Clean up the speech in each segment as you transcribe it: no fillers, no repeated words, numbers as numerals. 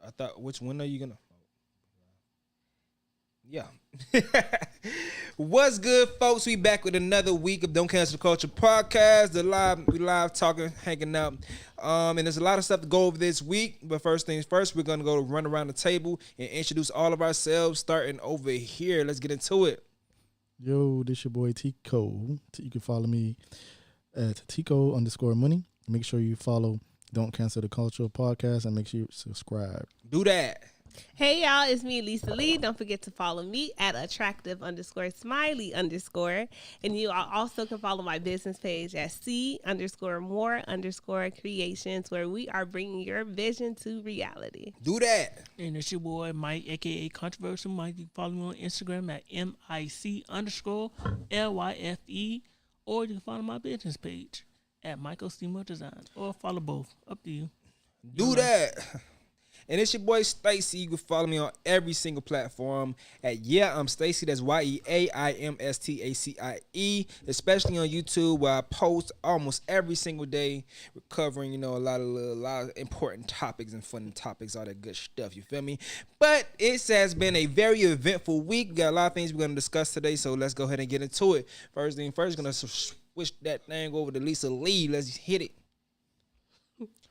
I thought, which one are you gonna? Yeah. What's good, folks? We back with another week of Don't Cancel the Culture podcast. We live talking, hanging out. And there's a lot of stuff to go over this week. But first things first, we're gonna go run around the table and introduce all of ourselves, starting over here. Let's get into it. Yo, this your boy Tico. You can follow me at Tico_money. Make sure you follow Don't Cancel the Culture podcast and make sure you subscribe. Do that. Hey y'all, it's me, Lisa Lee. Don't forget to follow me at attractive_smiley_. And you also can follow my business page at C_more_creations, where we are bringing your vision to reality. Do that. And it's your boy Mike, aka Controversial Mike. You can follow me on Instagram at MIC_LYFE, or you can follow my business page at Michael Steamer Design, or follow both. Up to you. Do that. And it's your boy Stacy. You can follow me on every single platform at I'm Stacy. That's YEAIMSTACIE. Especially on YouTube, where I post almost every single day, covering a lot of important topics and fun topics, all that good stuff. You feel me? But it has been a very eventful week. We got a lot of things we're gonna discuss today, so let's go ahead and get into it. First thing first, gonna switch that thing over to Lisa Lee. Let's hit it.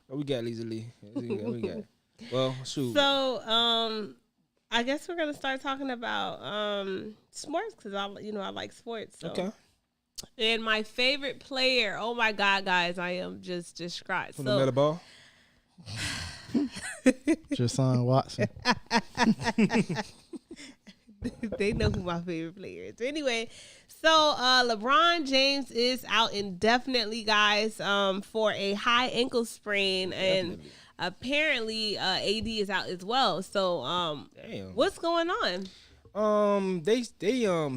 What we got, Lisa Lee? What we got? Well, shoot. So, I guess we're gonna start talking about sports, because I like sports. So. Okay. And my favorite player, oh my God, guys, I am just distraught. From the metal ball. Jashaun Watson. They know who my favorite player is. Anyway, so LeBron James is out indefinitely, guys, for a high ankle sprain, and apparently AD is out as well. So what's going on? They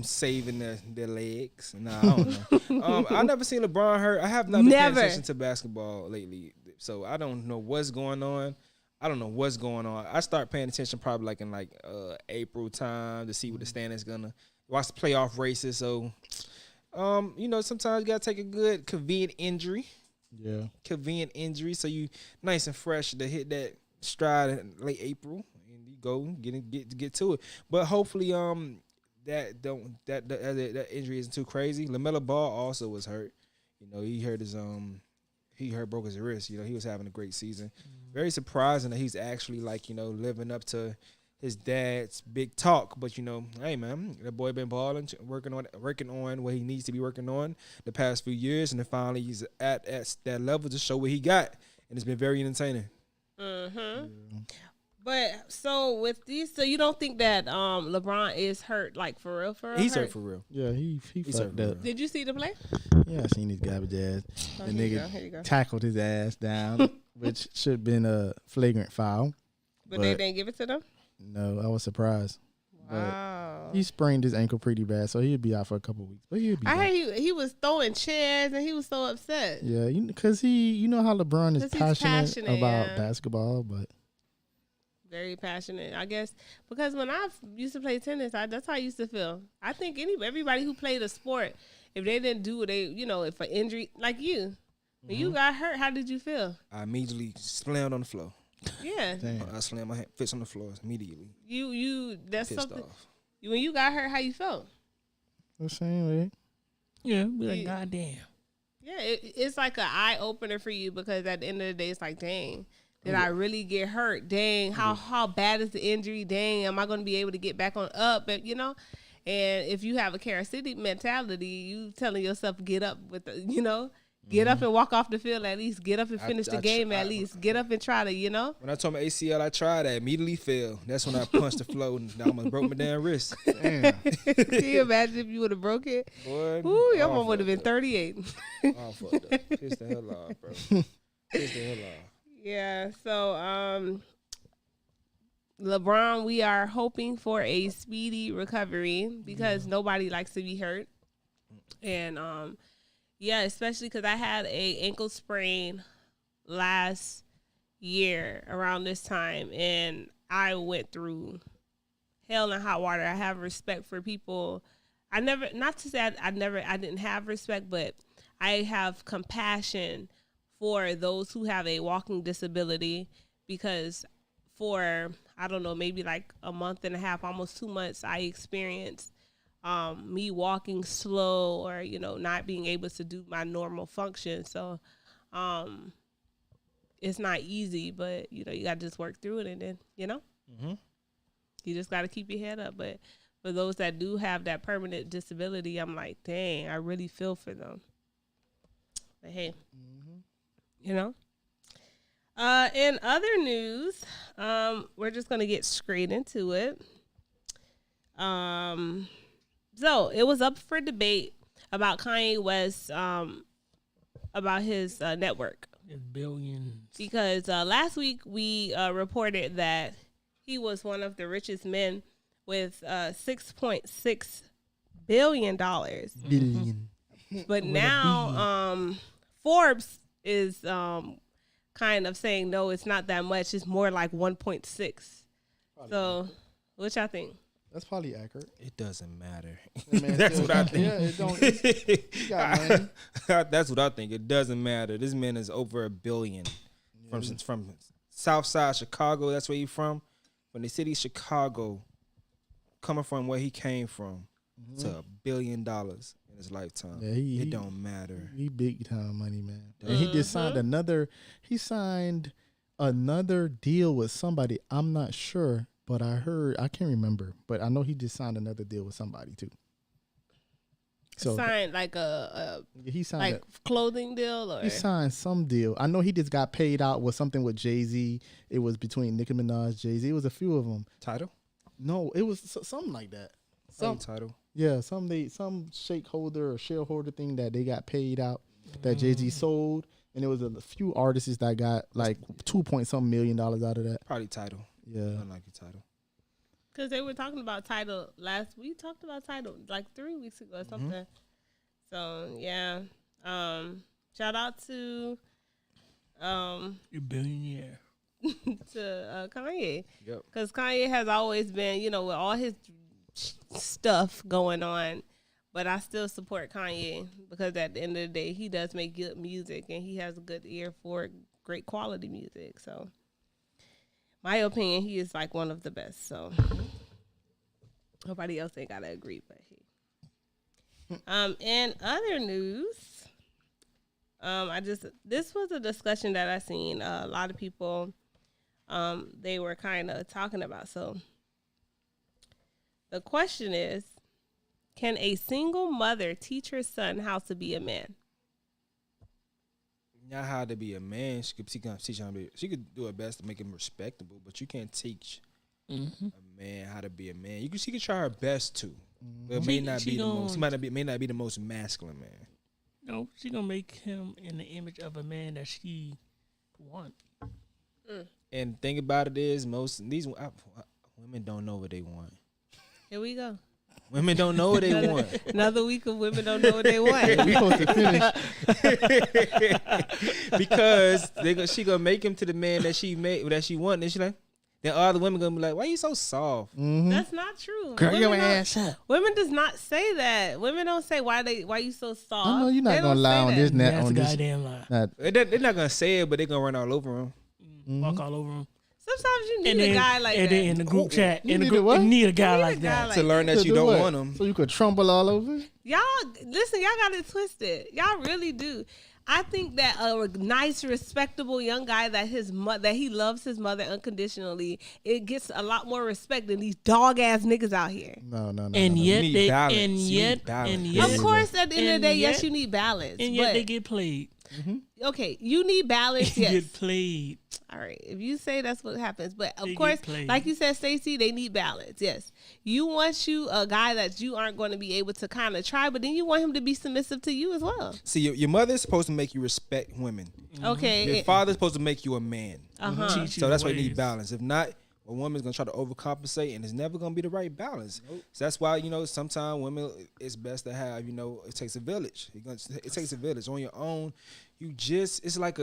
saving their legs. Nah, I don't know. I never seen LeBron hurt. I have not been paying attention to basketball lately, so I don't know what's going on. I start paying attention probably in April time to see what the standings gonna watch the playoff races. So, sometimes you gotta take a good convenient injury. Yeah. Convenient injury, so you nice and fresh to hit that stride in late April, and you go get to it. But hopefully, that injury isn't too crazy. LaMelo Ball also was hurt. He broke his wrist. He was having a great season. Very surprising that he's actually living up to his dad's big talk. But hey man, that boy been balling, working on what he needs to be working on the past few years, and then finally he's at that level to show what he got, and it's been very entertaining. Mm-hmm. Yeah. But so with these, so you don't think that LeBron is hurt for real? He's hurt for real. Yeah, he's fucked up. Did you see the play? Yeah, I seen his garbage ass. The Here you nigga go. tackled his ass down, which should have been a flagrant foul. But they didn't give it to them? No, I was surprised. Wow. But he sprained his ankle pretty bad, so he'll be out for a couple of weeks. But he'll be back. I heard he was throwing chairs and he was so upset. Yeah, because you know how LeBron is passionate about yeah. basketball, but very passionate, I guess, because when I used to play tennis, that's how I used to feel. I think everybody who played a sport, if they didn't do what if an injury, like you, when you got hurt, how did you feel? I immediately slammed on the floor. Yeah. damn. I slammed my fist on the floor immediately. That's Pissed something. off. When you got hurt, how you felt? The same way. Yeah, be like, goddamn. Yeah, it's like an eye opener for you, because at the end of the day, it's like, dang, did I really get hurt? Dang, how bad is the injury? Dang, am I going to be able to get back on up? And if you have a parasitic mentality, you telling yourself get up get up and walk off the field at least. Get up and finish the game at least. Get up and try to, When I told my ACL I tried, I immediately fell. That's when I punched the floor and I almost broke my damn wrist. Damn. Can you imagine if you would have broke it? Boy, Ooh, your mom would have been 38. All fucked up. Piss the hell off, bro. Piss the hell off. Yeah, so LeBron, we are hoping for a speedy recovery, because nobody likes to be hurt. And especially because I had a ankle sprain last year around this time, and I went through hell and hot water. I have respect for people. I didn't have respect, but I have compassion for those who have a walking disability, because for, I don't know, maybe like a month and a half, almost 2 months, I experienced me walking slow or, not being able to do my normal function. So it's not easy, but, you got to just work through it. And then, Mm-hmm. you just got to keep your head up. But for those that do have that permanent disability, I'm like, dang, I really feel for them. But hey, in other news, we're just going to get straight into it. So it was up for debate about Kanye West, about his network. Billions. Because last week we reported that he was one of the richest men with $6.6 billion. Billion. But now Forbes is kind of saying, no, it's not that much. It's more like 1.6. So what y'all think? That's probably accurate. It doesn't matter. Man, That's what I think. Yeah, it don't. He got money. That's what I think. It doesn't matter. This man is over $1 billion from South Side Chicago. That's where he's from the city of Chicago, coming from where he came from to $1 billion in his lifetime. Yeah, it don't matter. He big time money, man. And he just signed another. He signed another deal with somebody. I'm not sure, but I can't remember, but I know he just signed another deal with somebody too. So signed like he signed like a clothing deal, or he signed some deal. I know he just got paid out with something with Jay-Z. It was between Nicki Minaj, Jay-Z. It was a few of them. Title? No, it was something like that. Some title. Yeah, some shareholder or shareholder thing that they got paid out that Jay-Z sold, and it was a few artists that got like $2.something million out of that. Probably Title. Yeah, I like the Title. Because they were talking about Title we talked about Title like 3 weeks ago or something. So yeah, shout out to You're billionaire. to Kanye. Yep. Because Kanye has always been, with all his stuff going on, but I still support Kanye because at the end of the day, he does make good music and he has a good ear for great quality music. So, my opinion, he is like one of the best. So, nobody else ain't gotta agree, but he. In other news, this was a discussion that I seen a lot of people. They were kind of talking about. So the question is, can a single mother teach her son how to be a man? Not how to be a man. She could teach him. She could do her best to make him respectable, but you can't teach a man how to be a man. She could try her best to, but it may not be the most masculine man. No, she gonna make him in the image of a man that she wants. And thing about it is, women don't know what they want. Here we go. Women don't know what they want. Another week of women don't know what they want. we supposed to finish. Because she gonna make him to the man that she want, and she like. Then all the women gonna be like, "Why you so soft?" That's not true. Girl, your ass up. Women does not say that. Women don't say why you so soft. I know you're not They gonna don't lie say on that. this net That's on a this. goddamn lie. They're not gonna say it, but they gonna run all over him. Walk all over him. Sometimes you need And a then, guy like and that. then in the group chat, You in the need group, a what? you need a guy You need like a guy that. like To learn that you don't want him. So you could trumble all over? Y'all listen, y'all got it twisted. Y'all really do. I think that a nice, respectable young guy that he loves his mother unconditionally, it gets a lot more respect than these dog ass niggas out here. No. And yet need they, balance. and You yet, need balance. and Yeah. yet, Of course, at the end of the And day, yes, yet- you need balance. and yet but, they get played. okay, you need balance, yes. Get played. All right, if you say that's what happens, but of They get course, played. like you said, Stacey, they need balance. Yes, you want a guy that you aren't going to be able to kind of try, but then you want him to be submissive to you as well. See, your mother's supposed to make you respect women. Okay, Your father's supposed to make you a man. uh-huh. Teach you So that's why you ways. need balance. If not, a woman's gonna try to overcompensate, and it's never gonna be the right balance. So that's why sometimes women, it's best to have it takes a village. It takes a village. On your own, it's like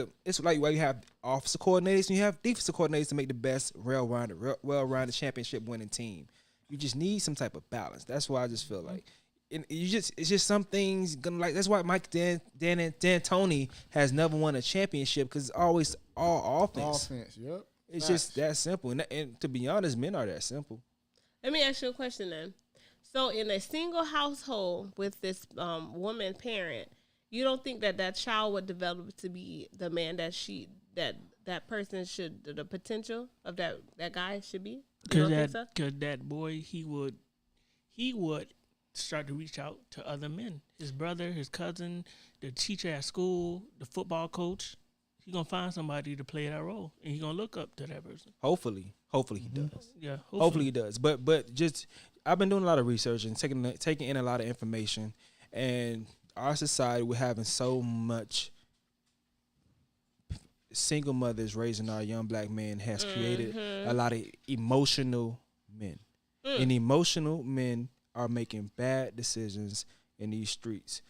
why you have offensive coordinators and you have defensive coordinators to make the best well-rounded championship winning team. You just need some type of balance. That's why I just feel like. It's just some things gonna like. That's why Mike D'Antoni has never won a championship because it's always all offense. Offense, yep. It's just that simple. And to be honest, men are that simple. Let me ask you a question then. So in a single household with this woman parent, you don't think that child would develop to be the man that person should, the potential of that guy should be? You don't think so? Because that boy, he would start to reach out to other men. His brother, his cousin, the teacher at school, the football coach. He's going to find somebody to play that role, and he's going to look up to that person. Hopefully he does. Yeah, Hopefully he does. But just I've been doing a lot of research and taking in a lot of information, and our society, we're having so much single mothers raising our young black men has created a lot of emotional men. And emotional men are making bad decisions in these streets.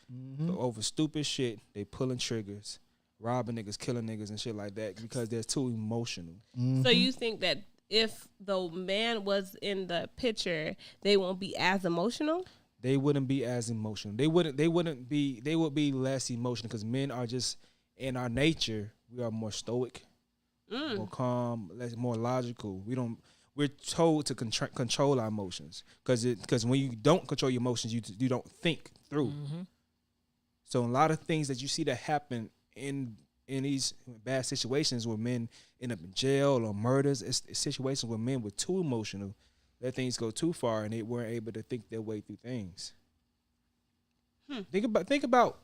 Over stupid shit, they pulling triggers, robbing niggas, killing niggas and shit like that because they're too emotional. So you think that if the man was in the picture, they won't be as emotional? They wouldn't be as emotional. They would be less emotional because men are just, in our nature, we are more stoic, more calm, more logical. We're told to control our emotions because when you don't control your emotions, you don't think through. So a lot of things that you see that happen in these bad situations where men end up in jail or murders, it's situations where men were too emotional, let things go too far, and they weren't able to think their way through things. Think about.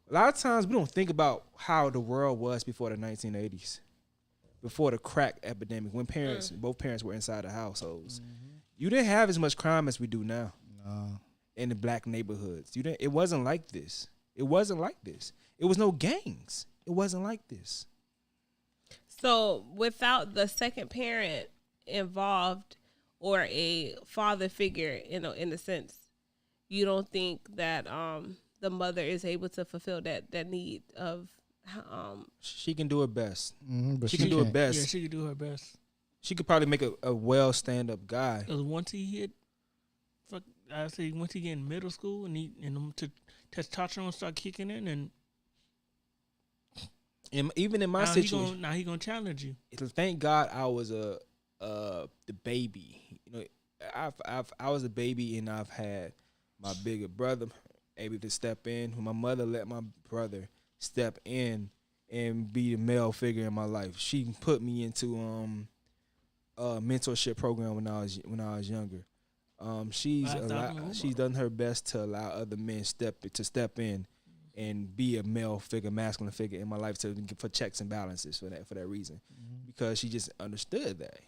A lot of times we don't think about how the world was before the 1980s, before the crack epidemic, when both parents were inside the households. You didn't have as much crime as we do now in the black neighborhoods. It wasn't like this. It wasn't like this. It was no gangs. It wasn't like this. So without the second parent involved or a father figure, in a sense, you don't think that the mother is able to fulfill that need of she can do her best. But She can do her best. Yeah, she could do her best. She could probably make a well stand-up guy. Because once he hit, once he get in middle school and testosterone start kicking in, and Even in my situation, now he gonna challenge you. Thank God I was the baby. I was a baby, and I've had my bigger brother able to step in. My mother let my brother step in and be the male figure in my life. She put me into a mentorship program when I was younger. She's done her best to allow other men to step in and be a male figure, masculine figure in my life for checks and balances for that reason, because she just understood that.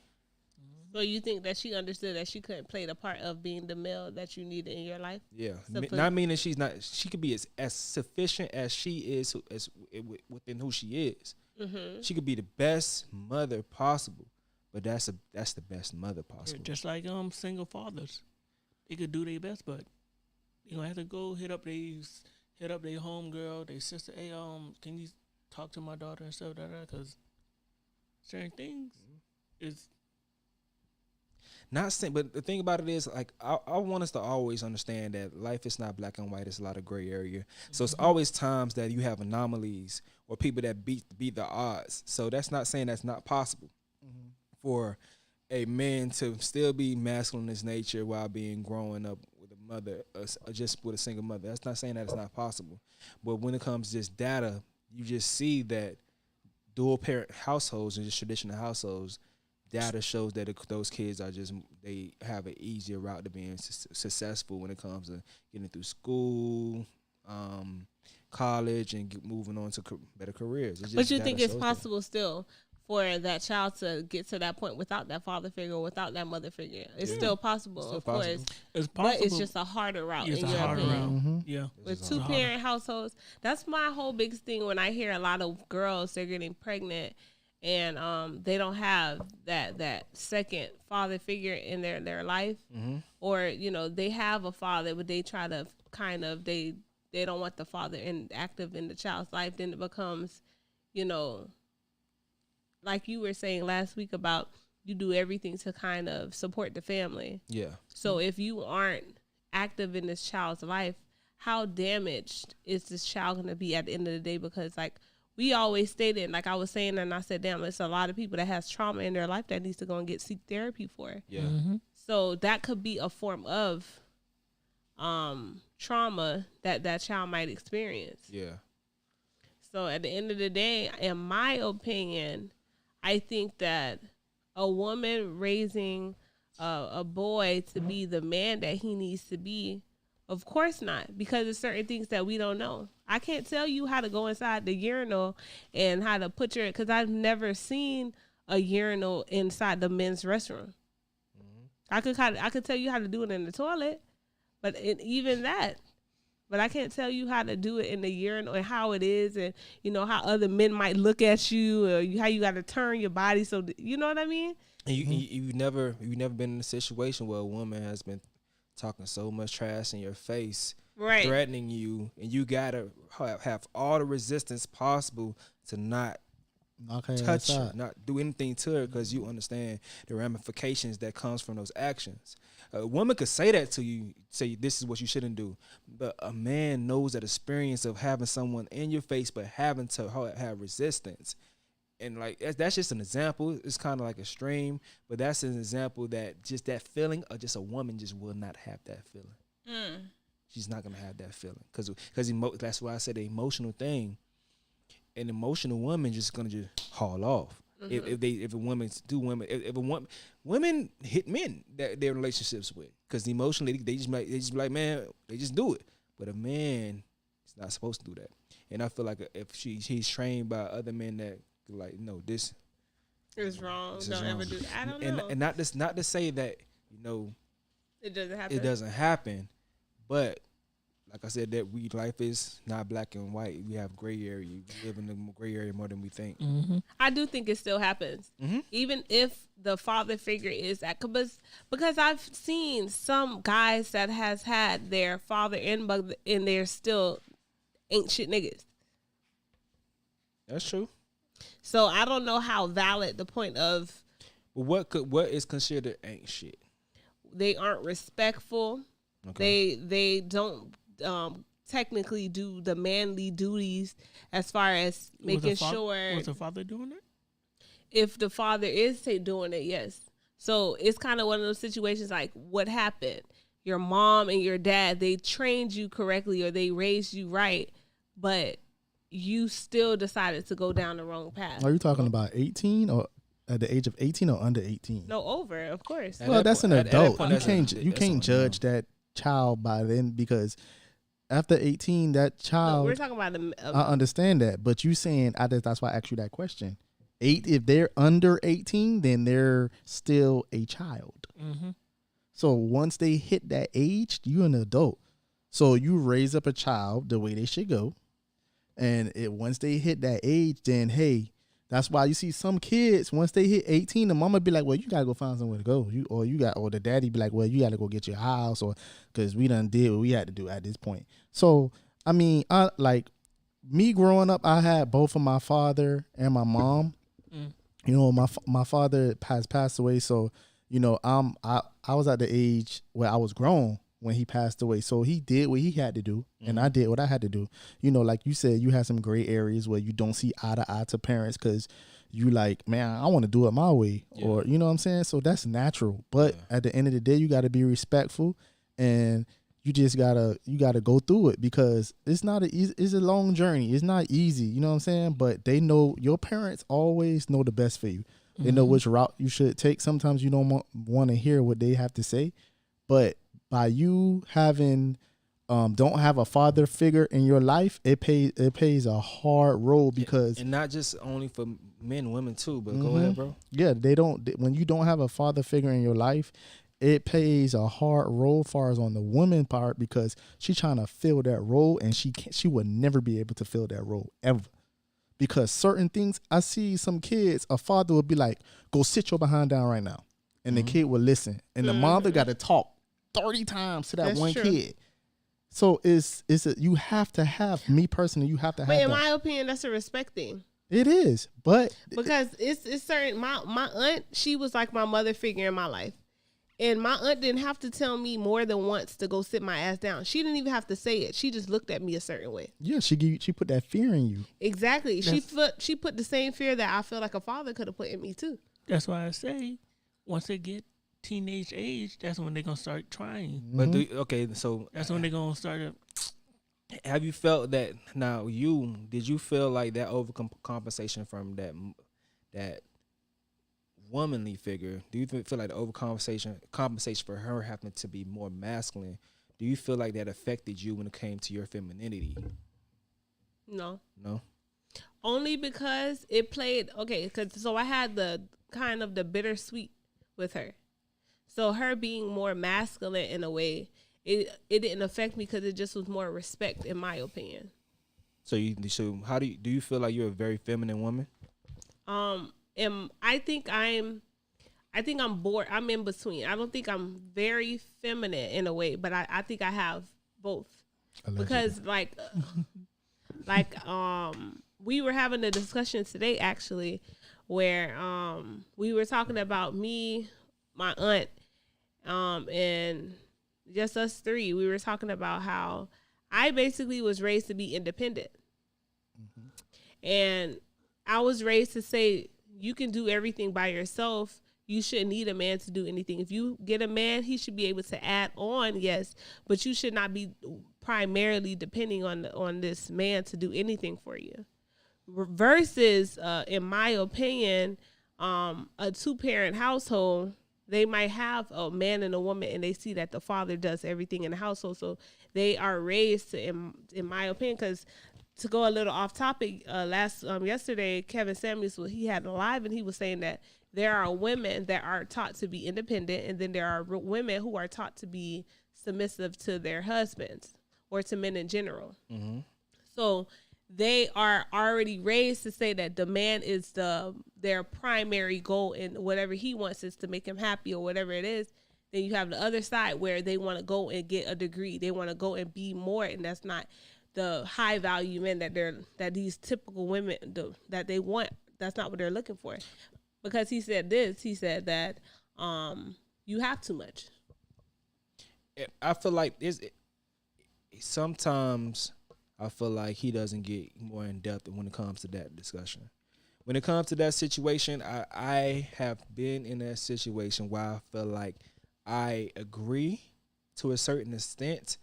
So you think that she understood that she couldn't play the part of being the male that you needed in your life? Yeah, not meaning she's not. She could be as sufficient as she is as within who she is. She could be the best mother possible, but that's the best mother possible. Just like single fathers, they could do their best, but you gonna have to go hit up their home girl, their sister. Hey, can you talk to my daughter and stuff like that? Because certain things is. Not saying, but the thing about it is, like, I want us to always understand that life is not black and white. It's a lot of gray area. So it's always times that you have anomalies or people that beat the odds. So that's not saying that's not possible for a man to still be masculine in his nature while growing up with a mother, just with a single mother. That's not saying that it's not possible. But when it comes to just data, you just see that dual parent households and just traditional households, data shows that those kids they have an easier route to being successful when it comes to getting through school, college, and moving on to better careers. But you think it's possible still for that child to get to that point without that father figure or without that mother figure? It's still possible, of course. It's possible, but it's just a harder route. It's in a your harder opinion. route. Yeah. With two-parent households, that's my whole biggest thing when I hear a lot of girls, they're getting pregnant and they don't have that second father figure in their life, or they have a father, but they try to they don't want the father active in the child's life. Then it becomes, like you were saying last week about you do everything to kind of support the family. Yeah. So if you aren't active in this child's life, how damaged is this child going to be at the end of the day? Because we always stated, like I was saying, and I said, damn, it's a lot of people that has trauma in their life that needs to go and seek therapy for. Yeah. So that could be a form of trauma that child might experience. Yeah. So at the end of the day, in my opinion, I think that a woman raising a boy to be the man that he needs to be, of course not, because there's certain things that we don't know. I can't tell you how to go inside the urinal and how to put because I've never seen a urinal inside the men's restroom. I could tell you how to do it in the toilet, but even that. But I can't tell you how to do it in the urinal and how it is, and you know how other men might look at you, or how you got to turn your body. So you know what I mean. And you've never been in a situation where a woman has been talking so much trash in your face, Right. threatening you, and you gotta have all the resistance possible to not Knock her touch her, outside. not do anything to her, because you understand the ramifications that comes from those actions. A woman could say that to you, say this is what you shouldn't do, but a man knows that experience of having someone in your face but having to have resistance. And like that's just an example. It's kind of like a stream, but that's an example that just that feeling, or just a woman just will not have that feeling. She's not gonna have that feeling because that's why I said the emotional thing. An emotional woman just gonna just haul off. If a woman women hit men that their relationships with, because emotionally they just be like, man, they just do it. But a man is not supposed to do that. And I feel like if he's trained by other men that like, no, this It's wrong. this is Don't wrong. ever do that. I don't know. And not to say that It doesn't happen. it doesn't happen, but like I said, that life is not black and white. We have gray area. We live in the gray area more than we think. I do think it still happens, even if the father figure is that, because I've seen some guys that has had their father in, but and they're still ain't shit niggas. That's true. So I don't know how valid the point of But what is considered ain't shit? they aren't respectful. Okay. They don't technically do the manly duties as far as making sure. Was the father doing it? If the father is doing it, yes. So it's kind of one of those situations like, what happened? Your mom and your dad, they trained you correctly or they raised you right, but you still decided to go down the wrong path. Are you talking about 18 or at the age of 18 or under 18? No, over, of course. At Well, that that's point- an at that adult. point, You that's can't on- you that's can't on judge that child by then, because after 18, that No, child. we're talking about I understand that, but you saying that's why I asked you that question. If they're under 18, then they're still a child. So once they hit that age, you're an adult. So you raise up a child the way they should go, and once they hit that age, then hey, that's why you see some kids once they hit 18, the mama be like, "Well, you gotta go find somewhere to go." Or the daddy be like, "Well, you gotta go get your house," or because we done did what we had to do at this point. So I mean, I like me growing up. I had both of my father and my mom. You know, my father has passed away, so you know, I was at the age where I was grown when he passed away. So he did what he had to do, and I did what I had to do. You know, like you said, you had some gray areas where you don't see eye to eye to parents because you like, man, I want to do it my way, or you know what I'm saying. So that's natural. But at the end of the day, you got to be respectful, and you just gotta go through it, because it's not it's a long journey. It's not easy, you know what I'm saying? But they know, your parents always know the best for you. They know which route you should take. Sometimes you don't want to hear what they have to say, but by you having don't have a father figure in your life, it pays a hard road, because and not just only for men and women too, but go ahead, bro. Yeah, when you don't have a father figure in your life, it plays a hard role far as on the woman part, because she's trying to fill that role, and she would never be able to fill that role ever. Because certain things, I see some kids, a father would be like, "Go sit your behind down right now," and the kid would listen, and the mother got to talk 30 times to that That's one true. kid. So you have to have, me personally, you have to have But in that. my opinion, that's a respect thing. It is, but Because it's certain. My aunt, she was like my mother figure in my life, And my aunt didn't have to tell me more than once to go sit my ass down. She didn't even have to say it. She just looked at me a certain way. Yeah, she put that fear in you. Exactly. She put the same fear that I feel like a father could have put in me too. That's why I say, once they get teenage age, that's when they're gonna start trying. But so That's when they're gonna start. have you felt that now? Did you feel like that overcompensation from that womanly figure? Do you feel like the compensation for her having to be more masculine? Do you feel like that affected you when it came to your femininity? No. No. Only because it played so I had the kind of the bittersweet with her. So her being more masculine in a way, it didn't affect me because it just was more respect, in my opinion. So how do you feel like you're a very feminine woman? And I think I'm bored. I'm in between. I don't think I'm very feminine in a way, but I think I have both. Allegedly. Because we were having a discussion today actually where we were talking about me, my aunt, and just us three. We were talking about how I basically was raised to be independent. Mm-hmm. And I was raised to say, you can do everything by yourself. You shouldn't need a man to do anything. If you get a man, he should be able to add on, yes, but you should not be primarily depending on this man to do anything for you. Versus, in my opinion, a two-parent household, they might have a man and a woman, and they see that the father does everything in the household. So they are raised to, in my opinion, because to go a little off topic, yesterday, Kevin Samuels, he had a live, and he was saying that there are women that are taught to be independent, and then there are women who are taught to be submissive to their husbands or to men in general. Mm-hmm. So they are already raised to say that the man is their primary goal, and whatever he wants is to make him happy or whatever it is. Then you have the other side where they want to go and get a degree. They want to go and be more, and that's not the high value men that these typical women that they want. That's not what they're looking for. Because he said that you have too much. I feel like sometimes I feel like he doesn't get more in depth when it comes to that discussion. When it comes to that situation, I have been in that situation where I feel like I agree to a certain extent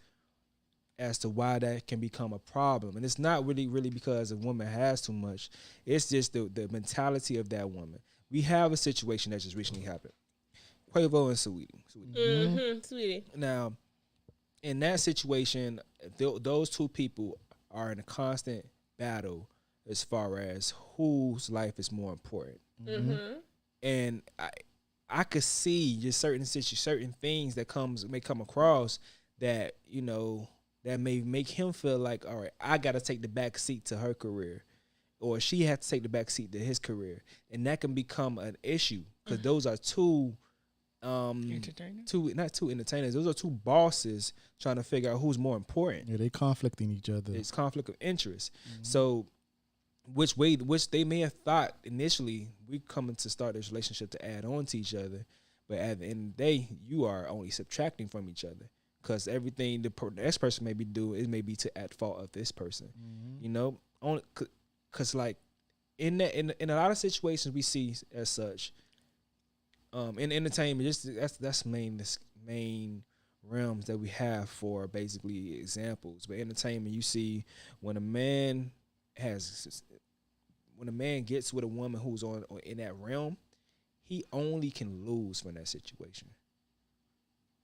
as to why that can become a problem. And it's not really because a woman has too much. It's just the mentality of that woman. We have a situation that just recently happened. Quavo and Saweetie. Mm-hmm, Sweetie. Now, in that situation, those two people are in a constant battle as far as whose life is more important. Mm-hmm. And I could see just certain things that may come across that, that may make him feel like, all right, I got to take the back seat to her career, or she has to take the back seat to his career, and that can become an issue because those are not two entertainers. Those are two bosses trying to figure out who's more important. Yeah, they conflicting each other. It's conflict of interest. Mm-hmm. So, which they may have thought initially we coming to start this relationship to add on to each other, but at the end of the day, you are only subtracting from each other. Because everything the next person may be doing, it may be at fault of this person, only because like in a lot of situations we see as such, in entertainment, that's main realms that we have for basically examples. But entertainment, you see when a man gets with a woman who's in that realm, he only can lose from that situation.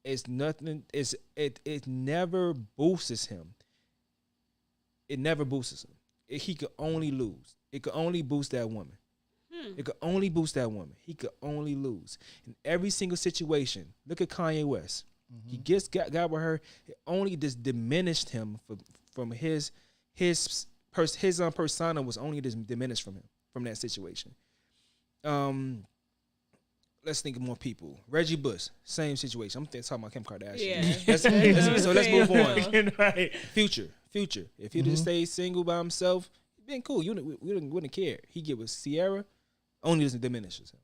It's nothing. It never boosts him. It never boosts him. He could only lose. It could only boost that woman. It could only boost that woman. He could only lose in every single situation. Look at Kanye West. Mm-hmm. He got with her. It only just diminished him from his persona was only just diminished from that situation. Let's think of more people. Reggie Bush, same situation. I'm talking about Kim Kardashian. Yeah. So let's move on. Right. Future. If he just stayed single by himself, it'd been cool. We wouldn't care. He get with Sierra, only just diminishes him.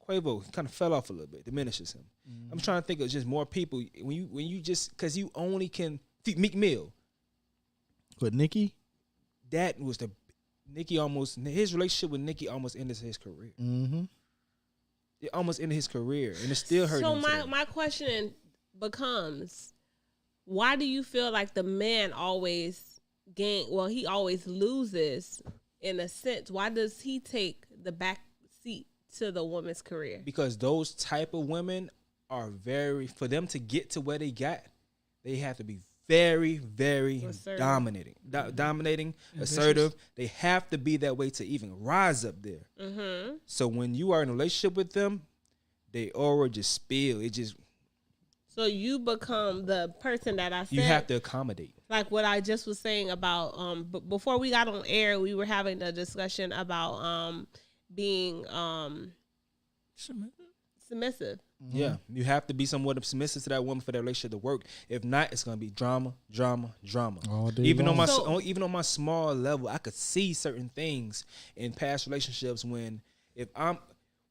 Quavo kind of fell off a little bit, diminishes him. I'm trying to think of just more people when you just because you only can Meek Mill. But Nicki, That was his relationship with Nicki almost ended his career. mm-hmm. It almost ended his career, and it's still hurting. So him today. my question becomes, why do you feel like the man always he always loses in a sense? Why does he take the back seat to the woman's career? Because those type of women are for them to get to where they got, they have to be very, very Assertive. dominating, assertive. They have to be that way to even rise up there. Mm-hmm. So when you are in a relationship with them, they aura just spill. It just So you become the person that I said. you have to accommodate. Like what I just was saying about before we got on air, we were having a discussion about being submissive. Yeah, you have to be somewhat submissive to that woman for that relationship to work. If not, it's gonna be drama. All day Even long. on my small level, I could see certain things in past relationships when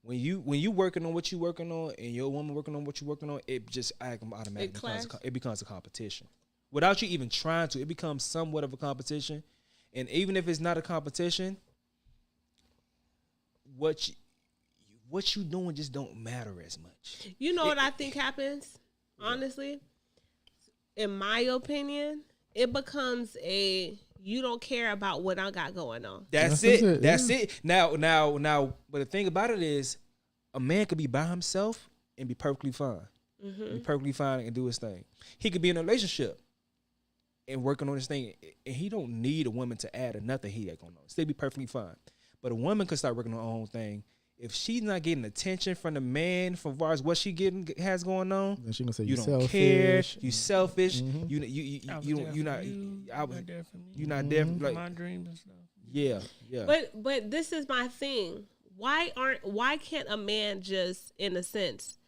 you working on what you working on and your woman working on what you working on, it just automatically becomes a competition. Without you even trying to, it becomes somewhat of a competition. And even if it's not a competition, what you doing just don't matter as much. You know what I think happens? Honestly, in my opinion, it becomes you don't care about what I got going on. That's it. That's it. Now, but the thing about it is, a man could be by himself and be perfectly fine. Mm-hmm. Be perfectly fine and do his thing. He could be in a relationship and working on his thing, and he don't need a woman to add or nothing he got going on. Still be perfectly fine. But a woman could start working on her own thing. If she's not getting attention from the man for far as what she has going on, then she gonna say you you don't selfish. care. You selfish. Mhm. You're not. You're not there. Mhm. Like my dreams and stuff. yeah. But this is my thing. Why can't a man just, in a sense,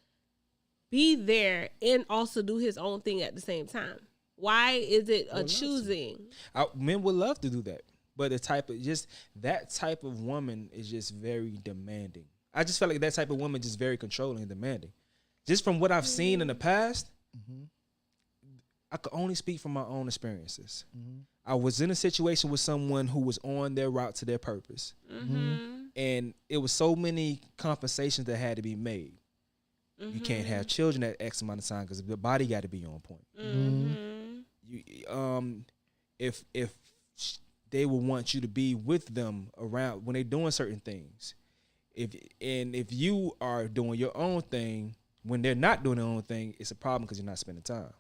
be there and also do his own thing at the same time? Why is it a choosing? Men would love to do that, but that type of woman is just very demanding. I just feel like that type of woman is just very controlling and demanding. Just from what I've seen in the past, I could only speak from my own experiences. I was in a situation with someone who was on their route to their purpose, and it was so many compensations that had to be made. You can't have children at X amount of time because the body got to be on point. If they would want you to be with them around when they're doing certain things, if you are doing your own thing when they're not doing their own thing, it's a problem because you're not spending time.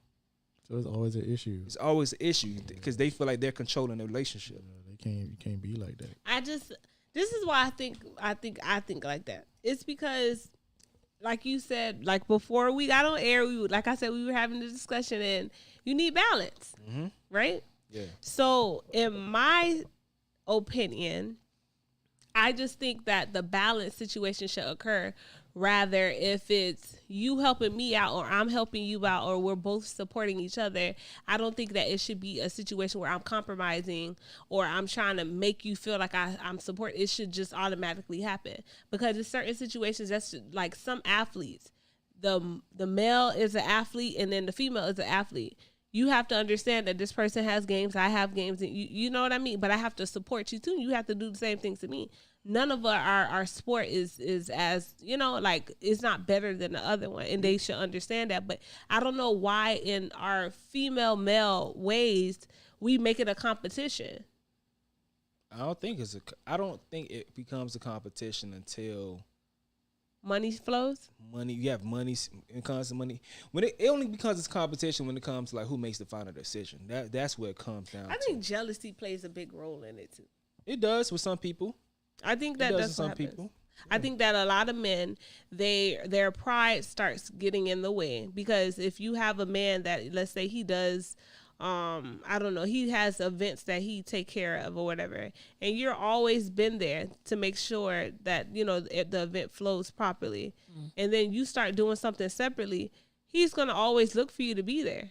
So it's always an issue. It's always an issue because they feel like they're controlling the relationship. You can't be like that. This is why I think like that. It's because, like you said, like before we got on air, we were having the discussion, and you need balance, right? Yeah. So in my opinion, I just think that the balance situation should occur. Rather, if it's you helping me out or I'm helping you out or we're both supporting each other, I don't think that it should be a situation where I'm compromising or I'm trying to make you feel like I'm support. It should just automatically happen, because in certain situations, that's like some athletes, the male is an athlete and then the female is an athlete. You have to understand that this person has games, I have games, and you know what I mean? But I have to support you too. You have to do the same things to me. None of our sport is as, like, it's not better than the other one, and they should understand that. But I don't know why in our female male ways we make it a competition. I don't think it becomes a competition until money flows. You have money and constant money. When it only becomes a competition when it comes to like who makes the final decision. That's where it comes down. I think jealousy plays a big role in it too. It does with some people. I think that's what some happens. people. I think that a lot of men, their pride starts getting in the way, because if you have a man that, let's say he does, I don't know, he has events that he take care of or whatever, and you're always been there to make sure that, the event flows properly. And then you start doing something separately, he's going to always look for you to be there.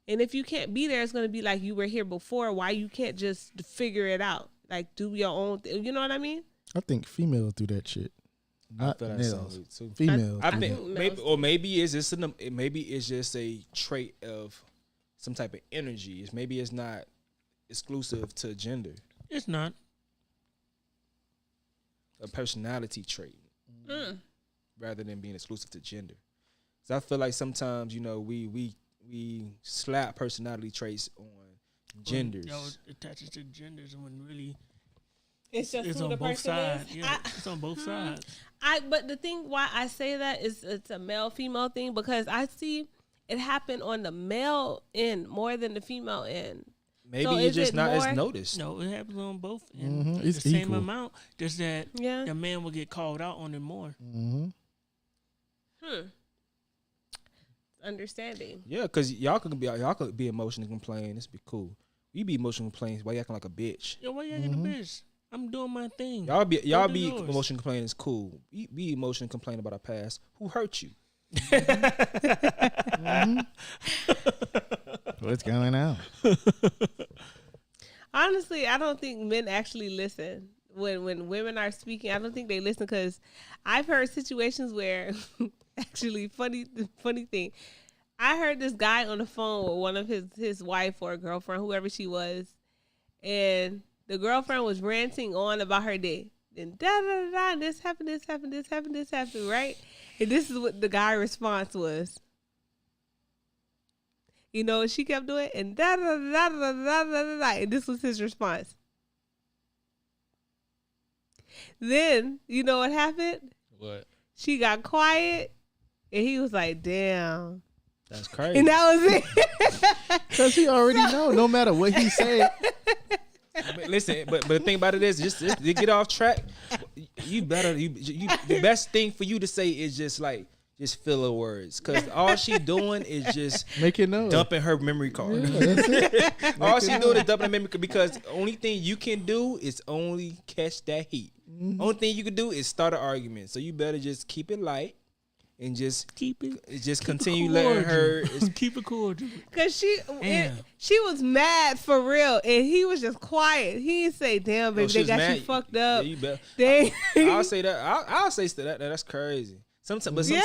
And if you can't be there, it's going to be like, you were here before. Why you can't just figure it out? Like, do your own thing. You know what I mean? I think females do that shit. not feel that same males, way, too. females. I I think think maybe, males- or maybe it's just a trait of some type of energy. Maybe it's not exclusive to gender, It's not. a personality trait Mm. rather than being exclusive to gender. So I feel like sometimes we slap personality traits on genders. Y'all attach it to genders when really It's just it's who on the both person sides. is. Yeah, it's on both sides. But the thing why I say that is it's a male female thing because I see it happen on the male end more than the female end. Maybe So it's is just it not more- as noticed. No, it happens on both. And Mhm. It's the same equal. amount. Just that Yeah. the man will get called out on it more. Mm-hmm. Understanding. Yeah, because y'all could be emotional complaining. This be cool. We be emotional complaining. Why you acting like a bitch? Yo, why you acting a bitch? I'm doing my thing. Y'all be do yours. emotional complaining is cool. Be emotional complaining about our past. Who hurt you? What's going on? Honestly, I don't think men actually listen when women are speaking. I don't think they listen because I've heard situations where actually funny thing. I heard this guy on the phone with one of his wife or girlfriend, whoever she was, and the girlfriend was ranting on about her day. And da da da da, and this happened, right? And this is what the guy response was. You know what she kept doing? And da da da da da da da da. And this was his response. Then, you know what happened? What? She got quiet, and he was like, damn. That's crazy. And that was it. Because he already know. No matter what he said, But listen, but the thing about it is, just to get off track, you the best thing for you to say is just filler words, because all she doing is just make it known. dumping her memory card. Yeah, that's it. All she doing is dumping her memory card, because the only thing you can do is only catch that heat. Only thing you can do is start an argument. So you better just keep it light and just continue letting her. Keep it cordial. Cause she Damn. she was mad for real, and he was just quiet. He didn't say, "Damn, baby, she they was got mad. you fucked up." Yeah, you better. They I'll say that. I'll say that. That's crazy. Sometimes Yeah.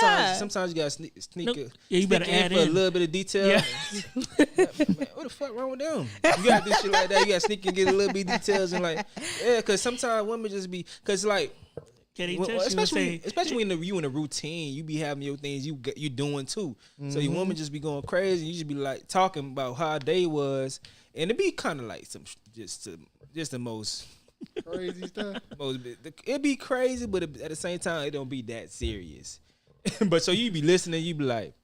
you gotta sneak Nope. it. Yeah, you better sneak add for a in. little bit of detail. Yeah. Man, what the fuck wrong with them? You gotta do shit like that. You gotta sneak and get a little bit of details and because sometimes women just be Can he well, touch you and say, especially when you in a routine, you be having your things you doing too. So your woman just be going crazy. You just be like talking about how her day was, and it be kind of like just the most Crazy stuff. it be crazy, but at the same time, it don't be that serious. But so you be listening, you be like,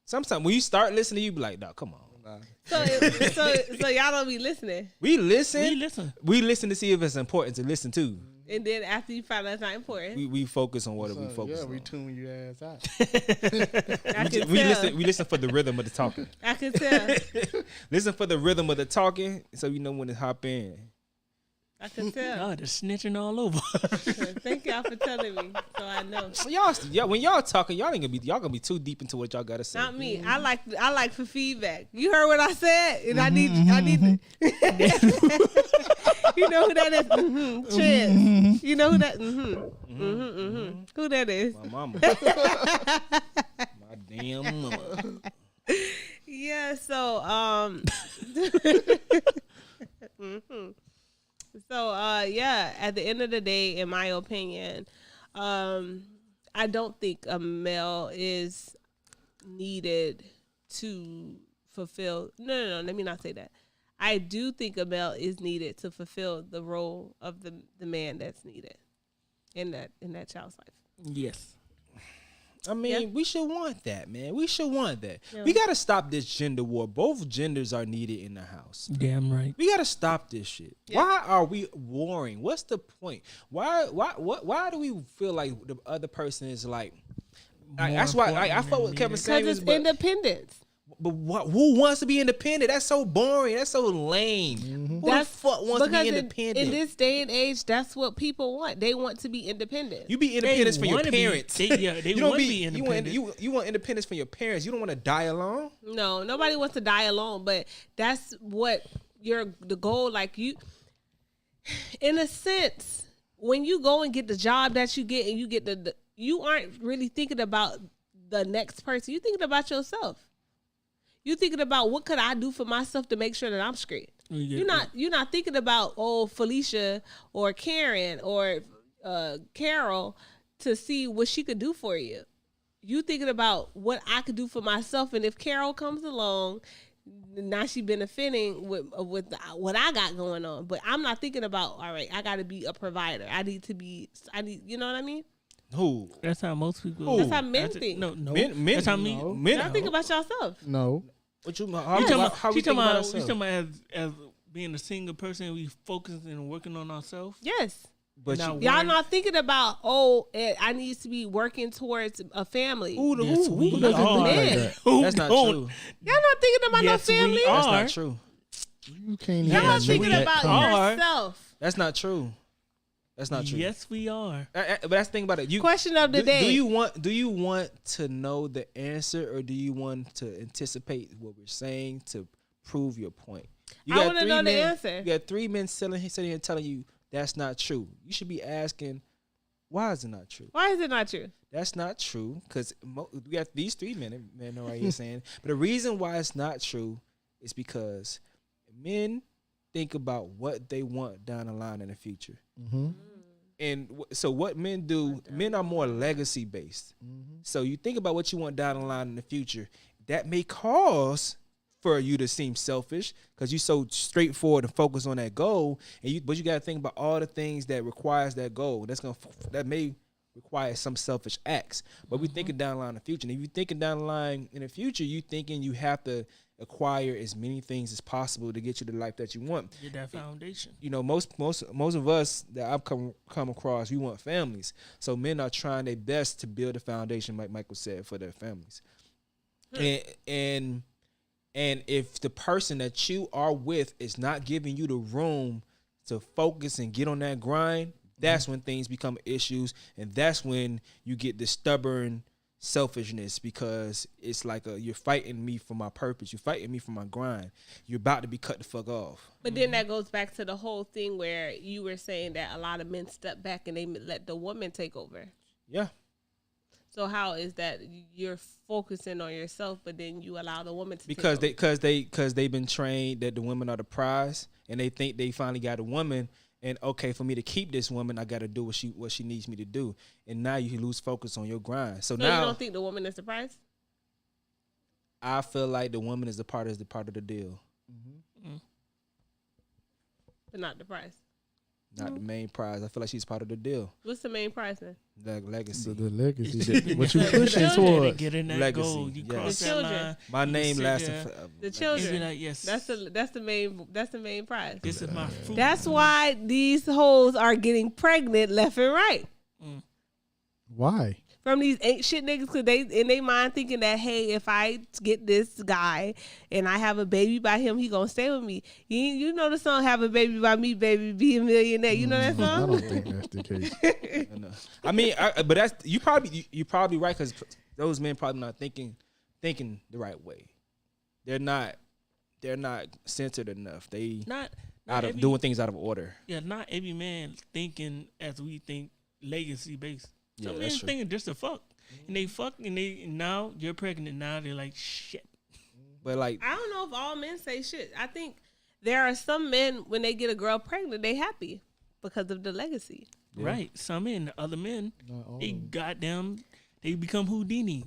sometimes when you start listening, you be like, no, come on. so y'all don't be listening, We listen. we listen. We listen to see if it's important to listen to. and then after you find out it's not important, We focus on what we focus Yeah, we on. tune your ass out. I can We tell. listen for the rhythm of the talking. I can tell. Listen for the rhythm of the talking, so you know when to hop in. I can tell. God, they're snitching all over. Thank y'all for telling me, so I know. So y'all, when y'all talking, y'all gonna be too deep into what y'all gotta say. Not me. I like for feedback. You heard what I said, and I need. You know who that is? Chance. You know who that? Who that is? My mama. My damn mama. Yeah. So yeah. At the end of the day, in my opinion, I don't think a male is needed to fulfill. No. Let me not say that. I do think a male is needed to fulfill the role of the man that's needed in that child's life. Yes. I mean, Yeah. we should want that, man. We should want that. Yeah. We gotta stop this gender war. Both genders are needed in the house. Damn right. We gotta stop this shit. Yeah. Why are we warring? What's the point? Why do we feel like the other person is like? That's why I fuck with Kevin Because Samuels, it's but independence. who wants to be independent? That's so boring. That's so lame. Who the fuck wants to be independent? In this day and age, that's what people want. They want to be independent. You be independent for your wanna be- parents. they you wanna be independent. You want independence from your parents. You don't want to die alone. No, nobody wants to die alone, but that's what the goal. Like you, in a sense, when you go and get the job that you get and you get you aren't really thinking about the next person. You're thinking about yourself. You're thinking about what could I do for myself to make sure that I'm straight. You're not thinking about Felicia or Karen or Carol to see what she could do for you. You thinking about what I could do for myself, and if Carol comes along, now she benefiting with what I got going on. But I'm not thinking about, all right, I got to be a provider. I need, you know what I mean? Who? That's how most people. That's how men think. No. Men. That's how men. Y'all think about yourself. No. What you? You How we think about ourselves? you talking about as being a single person, we focusing and working on ourselves. Yes. But Now, Y'all not thinking about, I need to be working towards a family. who Who doesn't think like Men. that? That's not true. Y'all not thinking about Yes, no we family. are. That's not true. You can't Y'all even not make thinking that about comment. yourself. That's not true. That's not true. Yes, we are. But that's the thing about it. You Question of the day. Do you want to know the answer, or do you want to anticipate what we're saying to prove your point? You I got wanna three know the men- answer. You got 3 men sitting here telling you that's not true. You should be asking, why is it not true? Why is it not true? That's not true, because we got these 3 men right here saying. But the reason why it's not true is because men think about what they want down the line in the future. Mm-hmm. And so what men do, men are more legacy based. So you think about what you want down the line in the future. That may cause for you to seem selfish because you're so straightforward and focused on that goal. But you got to think about all the things that requires that goal. That may require some selfish acts. But we thinking down the line in the future. And if you're thinking down the line in the future, you thinking you have to acquire as many things as possible to get you the life that you want. Get that foundation. You know, most of us that I've come across, we want families. So men are trying their best to build a foundation, like Michael said, for their families. And if the person that you are with is not giving you the room to focus and get on that grind, that's when things become issues, and that's when you get the stubborn selfishness, because it's like you're fighting me for my purpose, you're fighting me for my grind, you're about to be cut the fuck off. But then that goes back to the whole thing where you were saying that a lot of men step back and they let the woman take over. Yeah. So how is that you're focusing on yourself, but then you allow the woman to Because take over? they've been trained that the women are the prize, and they think they finally got a woman. And okay, for me to keep this woman, I got to do what she needs me to do. And now you lose focus on your grind. So now you don't think the woman is the prize? I feel like the woman is the part of the deal, But not the prize. not the main prize. I feel like she's part of the deal. What's the main prize then? The legacy. The legacy, that, what you The pushing children. towards. Get in that Legacy, goal. You yes. cross The that children. line. My you name sit lasting there, forever. The you children. be like, yes, That's the main prize. this is my fruit. That's why these hoes are getting pregnant left and right Why? from these ain't shit niggas, because they in their mind thinking that, hey, if I get this guy and I have a baby by him, he gonna stay with me. You know the song "Have a Baby by Me, Baby, Be a Millionaire." You know that I song? don't think that's the case. I mean, but that's you probably right, because those men probably not thinking the right way. They're not centered enough. They not out of doing things out of order. Yeah, not every man thinking as we think, legacy based. Yeah, Some that's men true. thinking just to fuck, and they fuck, and now you're pregnant. Now they're like, shit. But like, I don't know if all men say shit. I think there are some men, when they get a girl pregnant, they happy because of the legacy. Yeah. Right? Some men, other men, Not all they of them. goddamn, they become Houdini.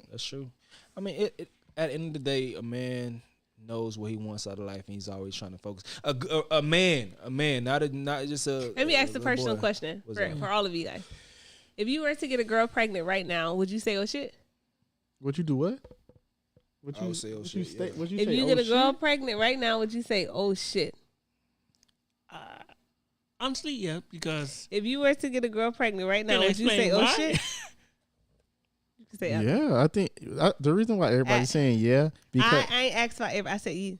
that's true. I mean, it at the end of the day, a man knows what he wants out of life, and he's always trying to focus. A man, not just a. Let me ask the a personal boy. question What's that? for all of you guys. If you were to get a girl pregnant right now, would you say, oh shit? What you do? What? What I would say, oh, what you shit, stay, yeah. what you If say? you Oh, get a girl shit? pregnant right now, would you say, oh shit? Honestly, yeah, because If you were to get a girl pregnant right now, Can I would you say, explain oh why? shit? You can say, Yeah, I think the reason why everybody's saying yeah because I ain't asked about every. I said,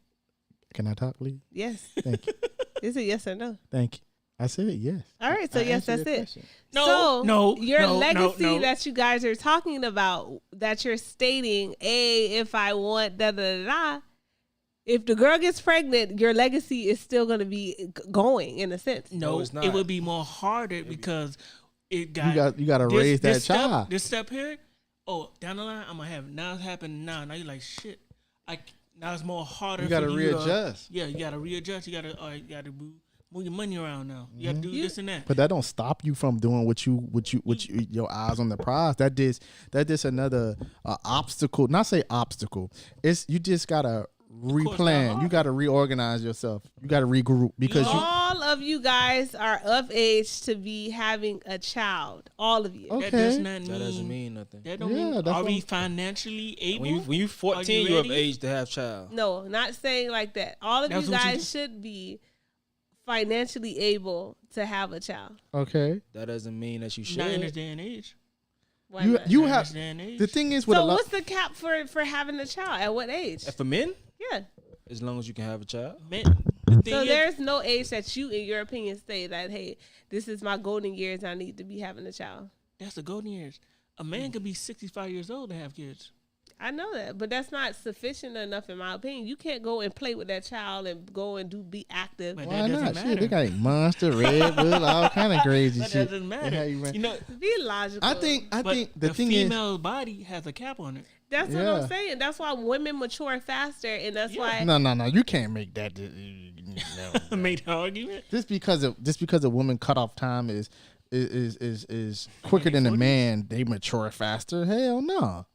can I talk, please? yes. Thank you, Is it yes or no? thank you. I said yes. All right, so I yes, answered that's your it. question. No, So no, your no, legacy no. that you guys are talking about, that you're stating, if I want da da da da, if the girl gets pregnant, your legacy is still going to be going in a sense. No, it's not. it would be more harder because it got you got to raise that child. This step here, down the line, I'm gonna have now it's happening now. Now you're like shit. Now it's more harder. You got to for readjust. You gotta readjust. You gotta move your money around now. You gotta do this and that. But that don't stop you from doing what you your eyes on the prize. That is another obstacle. Not say obstacle. It's you just gotta replan. You gotta reorganize yourself. You gotta regroup because all of you guys are of age to be having a child. All of you. Okay. That doesn't mean nothing. That don't Yeah, mean that's are what we I'm- financially able? When you 14, you're of age to have child. No, not saying like that. All of That's you what you guys do. should be financially able to have a child. okay. That doesn't mean that you should. Not in this day and age. Why You not? you Not in have this day and age. the thing is with So a lot. what's the cap for having a child? At what age? For men, Yeah. as long as you can have a child. Man, the thing So is, there's no age that you, in your opinion, say that, hey, this is my golden years. I need to be having a child. that's the golden years. A man could be 65 years old to have kids. I know that, but that's not sufficient enough, in my opinion. You can't go and play with that child and go and be active. But Why that doesn't not? matter. Shit, they got Monster, Red Bull, all kind of crazy That shit. doesn't That's how matter. you run. You know, Be logical. I think but the thing is female body has a cap on it. that's what Yeah. I'm saying. That's why women mature faster, and that's why. no. You can't make that. No. Made the argument. Just because a woman cutoff time is quicker than a man, they mature faster. Hell no.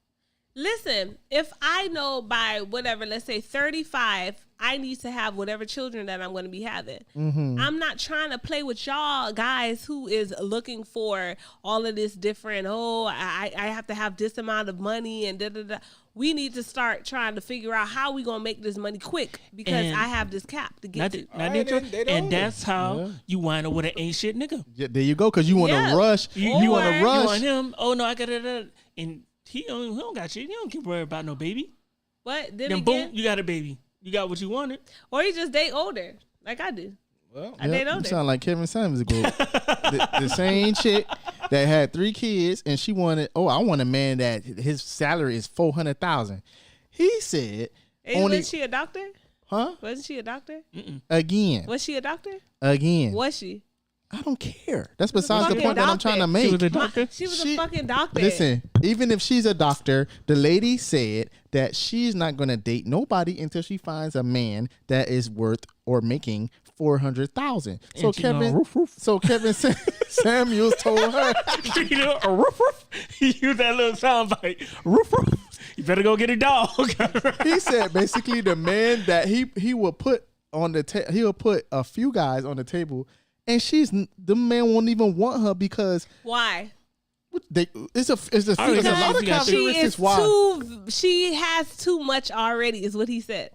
Listen, if I know by whatever, let's say 35, I need to have whatever children that I'm going to be having. Mm-hmm. I'm not trying to play with y'all guys who is looking for all of this different, I have to have this amount of money and da-da-da. We need to start trying to figure out how we going to make this money quick because And I have this cap to get Not to. not Alright, intro- then they don't. and that's how Yeah. you wind up with an ain't shit nigga. Yeah, there you go. Because you want to Yeah. rush. You want Or- to You rush. want him? Oh no, I got it. And he don't got shit. He don't keep worrying about no baby. But then Then again, boom, you got a baby. You got what you wanted. or you just date older like I do. Well, I date you older. sound like Kevin Samuels. The same chick that had 3 kids, and she wanted. Oh, I want a man that his salary is $400,000. He said, And only wasn't she a doctor? huh? Wasn't she a doctor? Again, Was she a doctor? again. Was she? I don't care. That's besides the fucking point that I'm trying to doctor. make. She was a doctor. She was She- a fucking doctor. Listen, even if she's a doctor, the lady said that she's not going to date nobody until she finds a man that is worth or making $400,000. So And she gonna Kevin, roof, roof. so Kevin Samuels told her, You know, a roof roof. He used that little sound bite. Roof roof. You better go get a dog. he said basically the man that he will put on the he will put a few guys on the table, and the man won't even want her because Why? it's a Alright, there's a lot of because She characteristics is why she has too much already, is what he said.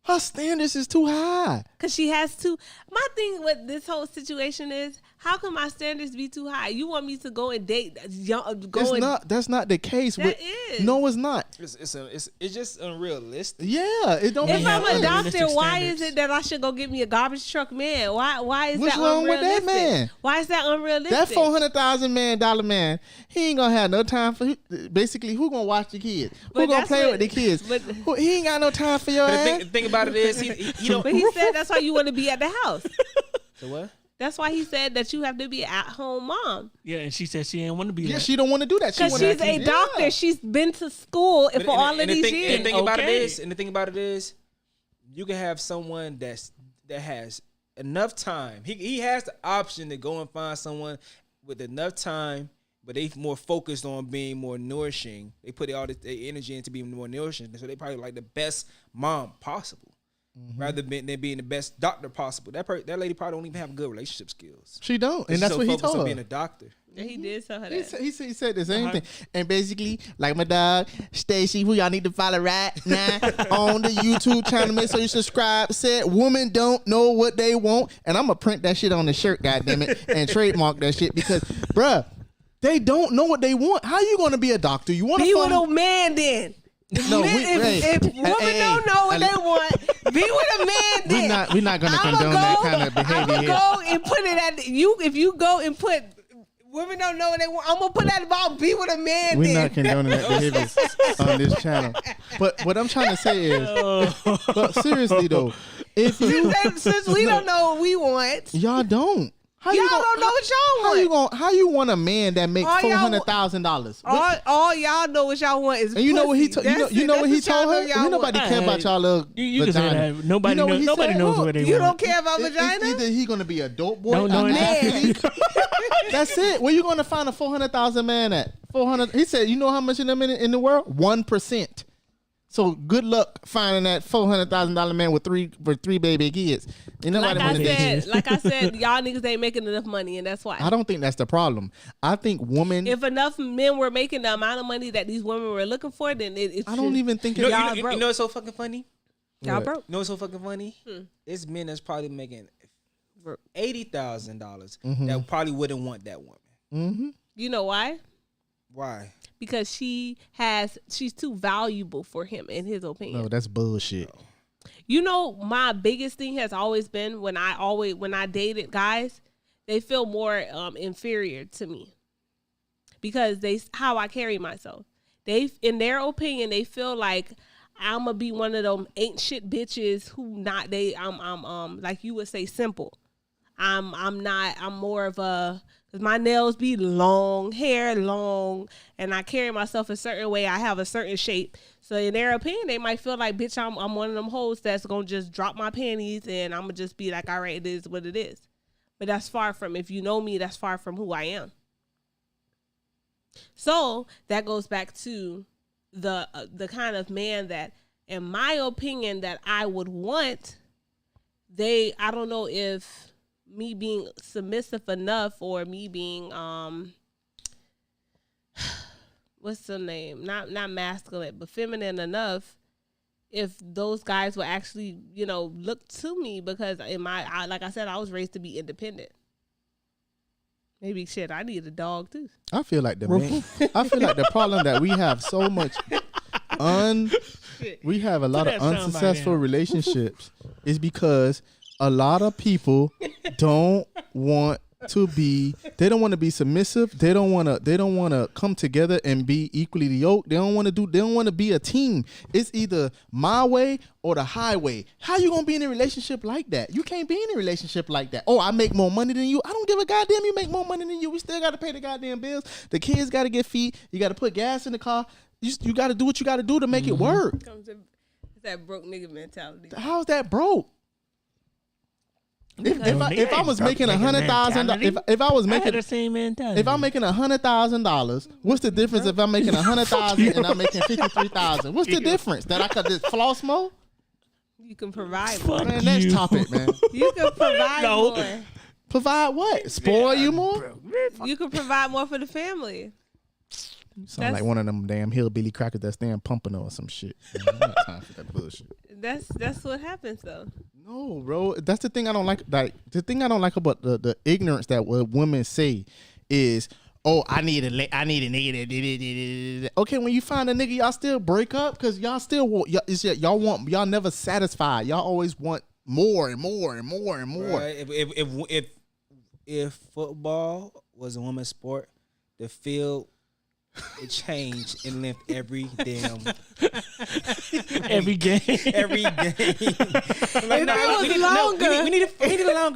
her standards is too high. Cause she has too. My thing with this whole situation is, how can my standards be too high? You want me to go and date That's not the case. That is. No, it's not. it's just unrealistic. Yeah, it don't. If make I'm a sense. doctor, Unrealistic why standards. is it that I should go get me a garbage truck man? Why is What's that wrong with that unrealistic? man? Why is that unrealistic? That $400,000 man, he ain't gonna have no time for. Basically, who gonna watch the kids? Who But gonna that's play what- with the kids? but- He ain't got no time for your But ass. the thing about it is, he don't. But he said that's why you want to be at the house. So what? That's why he said that you have to be at home mom. Yeah, and she said she didn't want to be Yeah, that. she don't want to do that. Because she's a doctor. Yeah. She's been to school for all of these years. And the thing about it Okay. is, you can have someone that has enough time. He has the option to go and find someone with enough time, but they more focused on being more nourishing. They put all their energy into being more nourishing, so they probably like the best mom possible, rather than being the best doctor possible. That lady probably don't even have good relationship skills. She don't, and She's that's so what he focused told on her. being a doctor. And he did tell her He that. said the same thing. And basically, like my dog, Stacy, who y'all need to follow right now on the YouTube channel. Make sure you subscribe. Said women don't know what they want. And I'm going to print that shit on the shirt, goddammit, and trademark that shit because, bruh, they don't know what they want. How you going to be a doctor? You want to Be with a man then. No, if women don't know what they want, be with a man then. we're not going to condone that kind of behavior I'm here. gonna go and put it at you. If you go and put women don't know what they want, I'm gonna put that about be with a man. We're then. not condoning that behavior on this channel. But what I'm trying to say is, but seriously though, if you Since we don't know what we want, y'all don't. How y'all you gonna, don't know what y'all want. How you want a man that makes All y'all $400,000? All y'all know what y'all want is And you know what he pussy. you know what he That's y'all told her? know y'all Ain't nobody want. care about y'all little You can say vagina. that. Nobody You know what knows. he Nobody said? knows what they You want. don't care about It's vagina? either he gonna be a dope boy, No, an no, athlete. That's it. Where you gonna find a 400,000 man at? 400. He said, you know how much of them in the world? 1%. So good luck finding that $400,000 man with three baby kids. Ain't nobody Like wanna do that. like I said, y'all niggas ain't making enough money, and that's why. I don't think that's the problem. I think women. If enough men were making the amount of money that these women were looking for, then it I don't even think You it. know, Y'all you broke. know what's so fucking funny? y'all What? broke. You know what's so fucking funny? It's men that's probably making $80,000 that probably wouldn't want that woman. Mm-hmm. You know why? Why? Because she's too valuable for him, in his opinion. No, that's bullshit. You know, my biggest thing has always been when I dated guys, they feel more inferior to me because how I carry myself. They, in their opinion, they feel like I'm gonna be one of them ain't shit bitches who not they. I'm like you would say simple. I'm not. I'm more of a. Cause my nails be long, hair long, and I carry myself a certain way. I have a certain shape. So in their opinion, they might feel like, bitch, I'm one of them hoes that's gonna just drop my panties and I'm gonna just be like, all right, it is what it is. But that's far from, if you know me, that's far from who I am. So that goes back to the kind of man that, in my opinion, that I would want. I don't know if me being submissive enough or me being what's the name, not masculine but feminine enough, if those guys will actually look to me, because like I said, I was raised to be independent. Maybe shit, I need a dog too. I feel like the problem that we have so much we have a lot of unsuccessful relationships is because a lot of people don't want to be submissive. They don't want to come together and be equally yoked. They don't want to be a team. It's either my way or the highway. How you going to be in a relationship like that? You can't be in a relationship like that. Oh, I make more money than you. I don't give a goddamn you make more money than you. We still got to pay the goddamn bills. The kids got to get feed. You got to put gas in the car. You got to do what you got to do to make it work. It's that broke nigga mentality. How's that broke? If I was making $100,000, if I was making the same mentality. if I'm making $100,000, what's the difference if I'm making $100,000 and I'm making $53,000? What's the difference? That I could just floss more? You can provide Fuck more. Man, next you. topic, man. You can provide No. more. Provide what? Spoil you more? You can provide more for the family. You sound like one of them damn hillbilly crackers that's damn pumping or some shit. Man, I don't have time for that bullshit. That's what happens though. No, bro. That's the thing I don't like. Like the thing I don't like about the ignorance that what women say is, oh, I need a nigga. Okay, when you find a nigga, y'all still break up because y'all still want y'all never satisfied. Y'all always want more and more and more and more. Right? If football was a women's sport, the field would change in length every damn every game. every game. Like,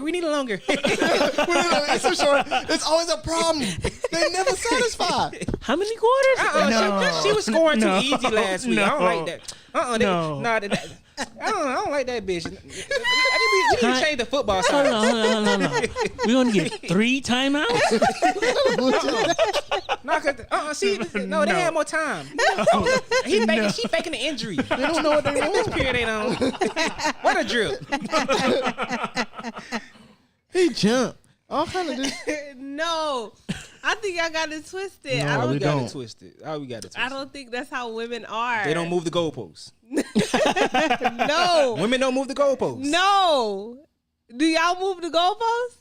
we need it longer. It's so short. It's always a problem. They never satisfied. How many quarters? No. She was scoring too easy last week. I don't No. like that. No. I don't like that bitch. I think we need to change the football side. Hold on. We gonna get 3 timeouts? No, they had more time. She faking the injury. They don't know what they This want. period ain't on. What a drip. He jumped. All kind of this. No, I think y'all got it twisted. No, I How don't. we we got don't. it twisted? How we got it twisted? I don't think that's how women are. They don't move the goalposts. No, Women don't move the goalposts. no. Do y'all move the goalposts?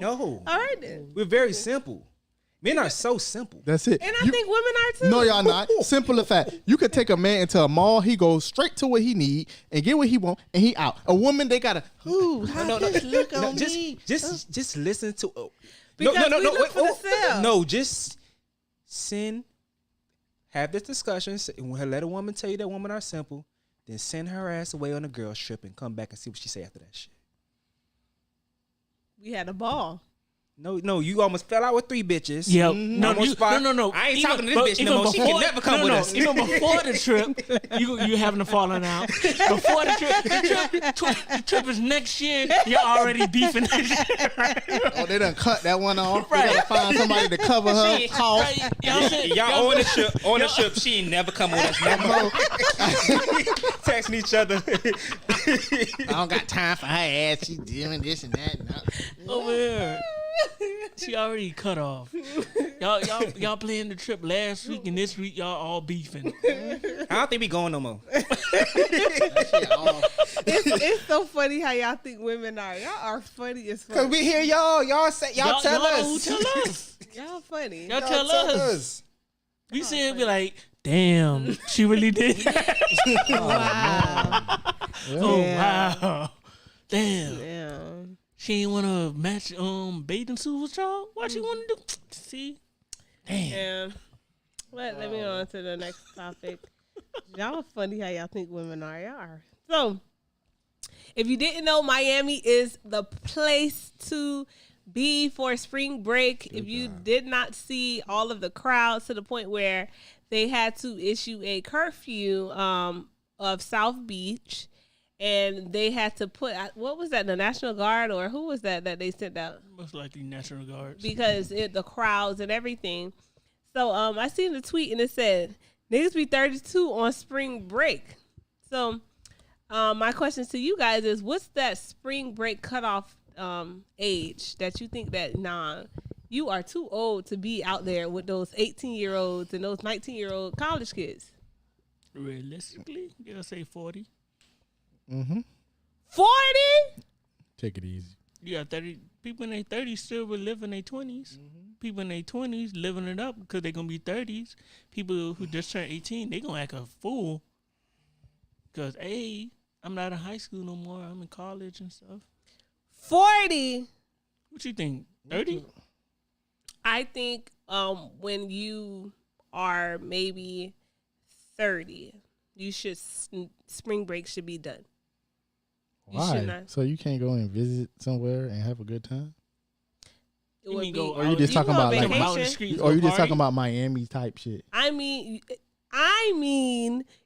No. All right then. We're very simple. Men are so simple. That's it. And I think women are too. No, y'all not. Simple fact. You could take a man into a mall. He goes straight to what he need and get what he want, and he out. A woman, they gotta. Ooh, how this look on me? Just listen to. Because we look for the sale. No, just send have this discussion. Let a woman tell you that women are simple. Then send her ass away on a girl's trip and come back and see what she say after that shit. We had a ball. No, you almost fell out with 3 bitches. Yeah, No. I ain't talking to this bitch no more. She can never come with us. Even before the trip, you having a falling out. Before the trip is next year. You're already beefing. Oh, they done cut that one off. Right. They gotta find somebody to cover her cost. Right. Y'all on the ship. She ain't never come with us no more. Texting each other. I don't got time for her ass. She doing this and that. Over here. She already cut off. Y'all playing the trip last week and this week y'all all beefing. I don't think we going no more. It's so funny how y'all think women are. Y'all are funny as fuck. Cause we hear y'all tell us. Tell us. Y'all funny. Y'all tell us. We see it be like, damn, she really did. Wow. Oh wow. Damn. Yeah. She ain't wanna match bathing suit with y'all? What she wanna do? See? Damn. Yeah. But let me on to the next topic. Y'all funny how y'all think women are. Y'all are. So, if you didn't know, Miami is the place to be for spring break. If you did not see all of the crowds to the point where they had to issue a curfew of South Beach, and they had to put, what was that, the National Guard, or who was that they sent out? Most likely National Guards. Because the crowds and everything. So I seen the tweet and it said, niggas be 32 on spring break. So my question to you guys is, what's that spring break cutoff age that you think that, you are too old to be out there with those 18-year-olds and those 19-year-old college kids? Realistically, they'll say 40. 40? Take it easy. You got 30 people in their 30s still will live in their 20s. People in their 20s living it up because they're going to be 30s. People who just turned 18, they going to act a fool. Because, I'm not in high school no more. I'm in college and stuff. 40? What you think, 30? I think when you are maybe 30, you should, spring break should be done. Why? So you can't go and visit somewhere and have a good time? You mean go or you just talking about like, or you just talking about Miami type shit? I mean,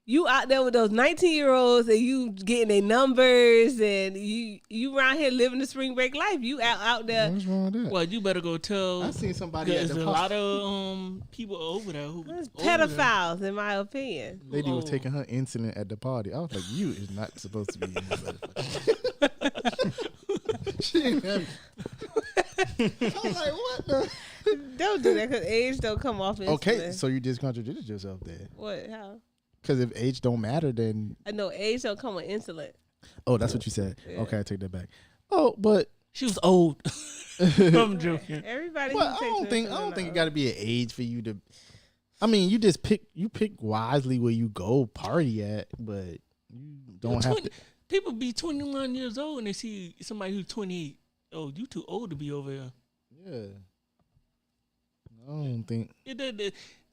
you out there with those 19-year-olds and you getting their numbers and you around here living the spring break life. You out there. What's wrong with that? Well, you better go tell. I seen somebody. There's a lot of people over there who pedophiles, in my opinion. Lady was taking her insulin at the party. I was like, you is not supposed to be in this motherfucker. She ain't have. I was like, what the? Don't do that because age don't come off insulin. Okay, so you just contradicted yourself there. What? How? Because if age don't matter, then I know age don't come with insulin. Oh, that's what you said. Yeah. Okay, I take that back. Oh, but she was old. I'm joking. Everybody. Well, I don't think it got to be an age for you to. I mean, you just pick wisely where you go party at, but you don't have to. People be 21 years old and they see somebody who's 28. Oh, you too old to be over here. Yeah. I don't think.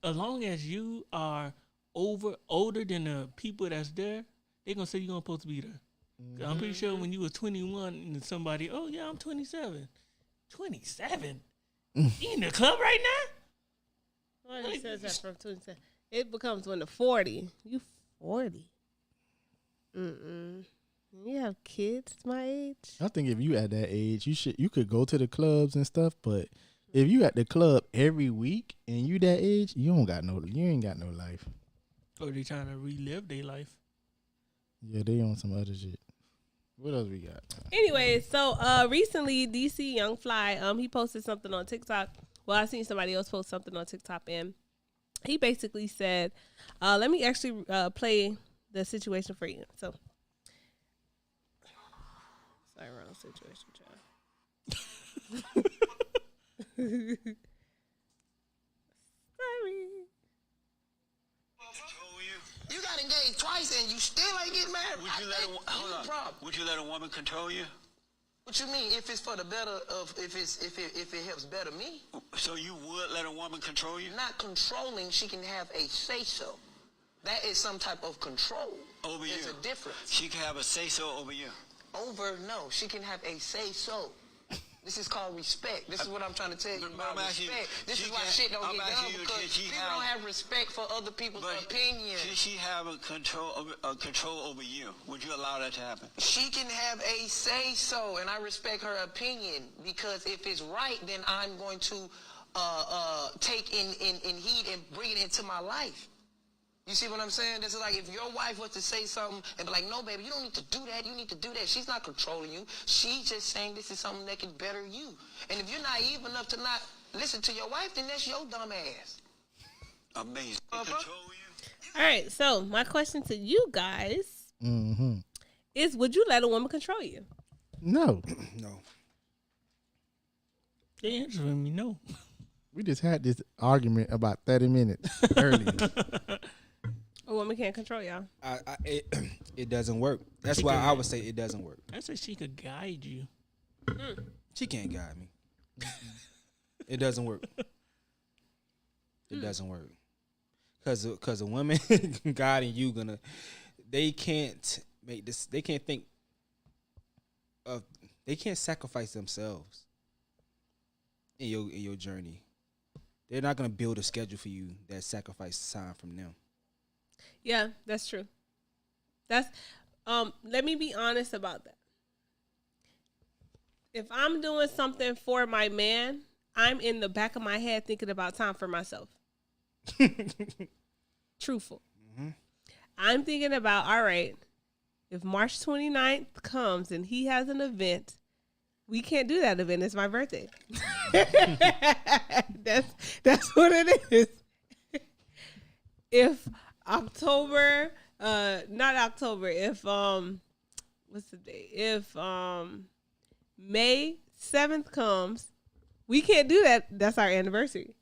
As long as you are older than the people that's there, they're gonna say you're supposed to be there. Mm-hmm. I'm pretty sure when you were 21 and somebody, oh yeah, I'm 27. 27? You in the club right now? Well, he says that from 27. It becomes when the 40. You 40. You have kids my age? I think if you at that age, you could go to the clubs and stuff, but if you at the club every week and you that age, you ain't got no life. Or they trying to relive their life. Yeah, they on some other shit. What else we got? Anyway, so recently DC Young Fly, he posted something on TikTok. Well, I seen somebody else post something on TikTok, and he basically said, let me actually play the situation for you. So, sorry, wrong situation, child. Sorry. You got engaged twice and you still ain't getting married. Would you let a woman control you? What you mean? If it's for the better of, if it helps better me? So you would let a woman control you? Not controlling. She can have a say so. That is some type of control. Over you. There's a difference. She can have a say so over you. No. She can have a say so. This is called respect. This is what I'm trying to tell you about respect. This is why shit don't get done because people don't have respect for other people's opinions. Should she have a control over you? Would you allow that to happen? She can have a say so, and I respect her opinion because if it's right, then I'm going to take in heed and bring it into my life. You see what I'm saying? This is like if your wife was to say something and be like, no, baby, you don't need to do that. You need to do that. She's not controlling you. She's just saying this is something that can better you. And if you're naive enough to not listen to your wife, then that's your dumb ass. Amazing. Control you? All right, so my question to you guys is, would you let a woman control you? No. No. They answering me no. We just had this argument about 30 minutes earlier. A woman can't control y'all. It doesn't work. That's why I would say it doesn't work. I said she could guide you. She can't guide me. It doesn't work. It doesn't work. Cause a woman guiding you they can't make this. They can't think of. They can't sacrifice themselves in your journey. They're not gonna build a schedule for you that sacrifices time from them. Yeah, that's true. That's let me be honest about that. If I'm doing something for my man, I'm in the back of my head thinking about time for myself. Truthful. Mm-hmm. I'm thinking about, all right, if March 29th comes and he has an event, we can't do that event. It's my birthday. That's what it is. If October, not October, if what's the day? If May 7th comes, we can't do that. That's our anniversary.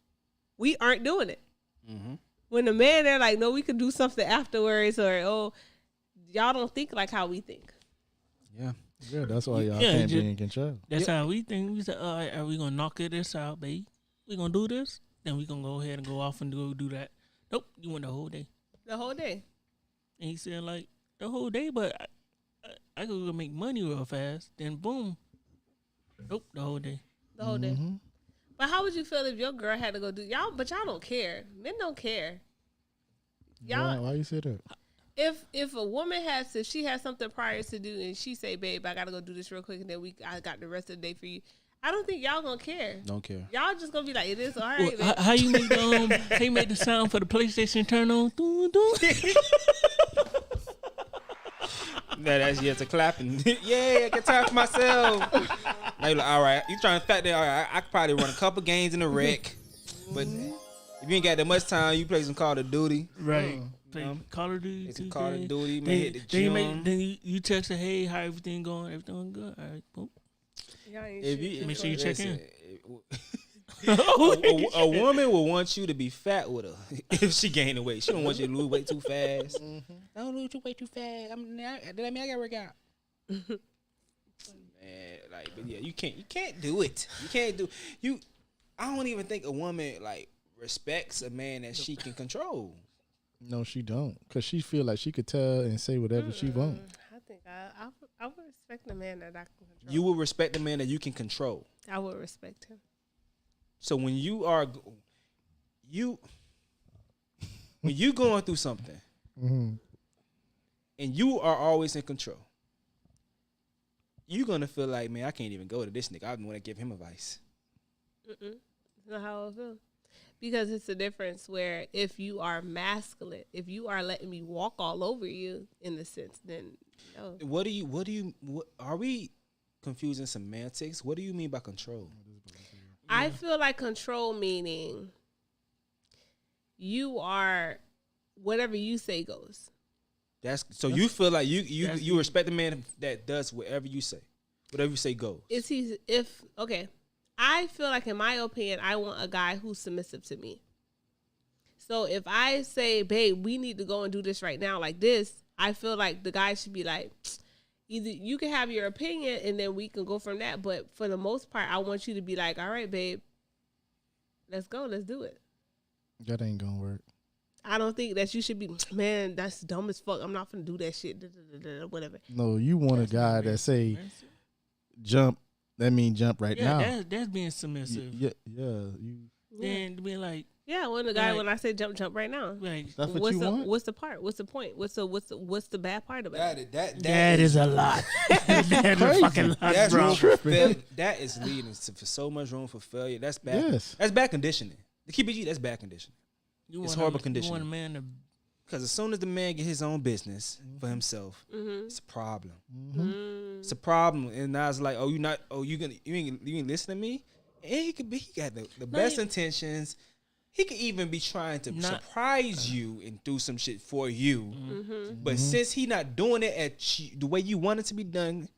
We aren't doing it. Mm-hmm. When the man, they're like, no, we could do something afterwards, or y'all don't think like how we think. Yeah. Yeah, that's why y'all can't be in control. That's how we think. We said, all right, are we going to knock this out, babe? We going to do this? Then we going to go ahead and go off and go do that. Nope, you want the whole day. The whole day. And he said, like, the whole day, but I could go make money real fast. Then, boom. Nope, the whole day. The whole day. But how would you feel if your girl had to go do y'all? But y'all don't care. Men don't care. Y'all. Why you say that? If a woman she has something prior to do and she say, babe, I gotta go do this real quick and then I got the rest of the day for you. I don't think y'all gonna care. Don't care. Y'all just gonna be like, it is all right. Well, how you make the how you make the sound for the PlayStation turn on? Doo, doo. That's a clapping. Yeah, I get time for myself. Now you're like, all right, you trying to fact that? All right, I could probably run a couple games in the wreck, but if you ain't got that much time, you play some Call of Duty. Right. Play Call of Duty. It's Call of Duty. Man, hit the gym. Then you text her, hey, how everything going? Everything good? All right, boom. Make sure you check in. A woman will want you to be fat with her if she gaining weight. She don't want you to lose weight too fast. Don't lose your weight too fast. I gotta work out. Man, but yeah, you can't do it. You can't do you. I don't even think a woman respects a man that she can control. No, she don't, cause she feel like she could tell and say whatever she want. I think I would respect the man that I can control. You will respect the man that you can control. I would respect him. So when you going through something, and you are always in control, you're gonna feel like, man, I can't even go to this nigga. I want to give him advice. It's not how I feel. Because it's a difference where if you are masculine, if you are letting me walk all over you in the sense, then no. What are we confusing semantics? What do you mean by control? I feel like control meaning you are whatever you say goes. You feel like you respect the man that does whatever you say. Whatever you say goes. I feel like, in my opinion, I want a guy who's submissive to me. So if I say, babe, we need to go and do this right now like this, I feel like the guy should be like, either you can have your opinion and then we can go from that. But for the most part, I want you to be like, all right, babe, let's go. Let's do it. That ain't gonna work. I don't think that you should be, man, that's dumb as fuck. I'm not gonna do that shit. Whatever. No, you want a guy that say jump. That means jump right now. Yeah, that's being submissive. Yeah. You. Then being like, yeah, when the guy, when I say jump right now. like That's what you want. What's the part? What's the point? What's the bad part about it? that is a lot. That is a fucking lot, That's bro. room for failure. That is leading to so much room for failure. That's bad. Yes. That's bad conditioning. To keep it G, that's bad conditioning. You It's want horrible You conditioning. want a man to Because as soon as the man get his own business for himself, it's a problem. It's a problem. And now it's like, oh, you ain't listen to me? And he got the best intentions. He could even be trying to surprise you and do some shit for you. But since he not doing it the way you want it to be done,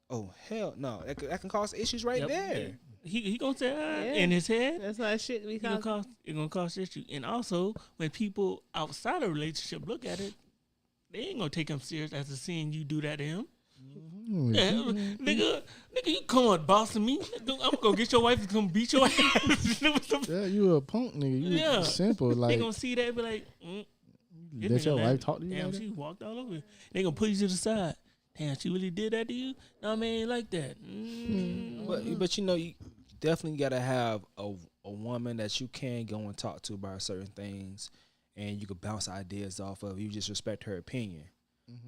oh hell no, that can cause issues right there. He gonna say in his head. That's why shit It's gonna cause issue. And also, when people outside a relationship look at it, they ain't gonna take him serious after seeing you do that to him. Yeah, nigga, you come on, bossing me. I'm gonna get your wife to come beat your ass. Yeah, you a punk nigga. You simple. They Like gonna see that and be like, let your wife talk to you. damn, Like she walked all over you. They gonna put you to the side. Damn, she really did that to you? No, man, ain't like that. But you definitely gotta have a woman that you can go and talk to about certain things, and you can bounce ideas off of. You just respect her opinion,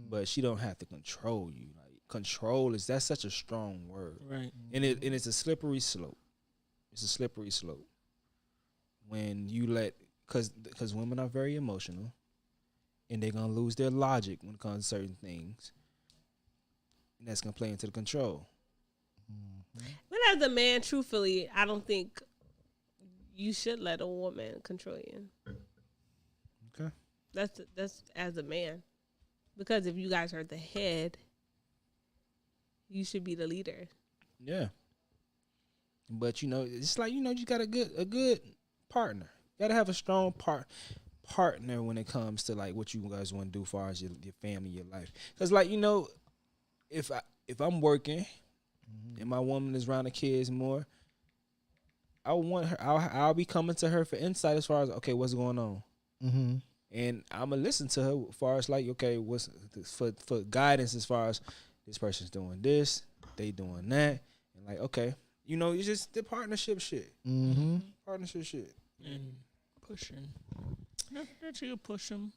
but she don't have to control you. Like control that's such a strong word, Right. And it's a slippery slope. It's a slippery slope when you because women are very emotional, and they're gonna lose their logic when it comes to certain things, and that's gonna play into the control. But as a man, truthfully, I don't think you should let a woman control you. Okay. That's as a man, because if you guys are the head, you should be the leader. Yeah. But it's like you got a good partner. You gotta have a strong partner when it comes to like what you guys want to do as far as your family, your life. Because like if I'm working and my woman is around the kids more, I want her. I'll be coming to her for insight as far as okay, what's going on, and I'm gonna listen to her as far as like okay, what's for guidance as far as this person's doing this, they doing that, and like okay, it's just the partnership shit. Partnership shit. And pushing. That you push him,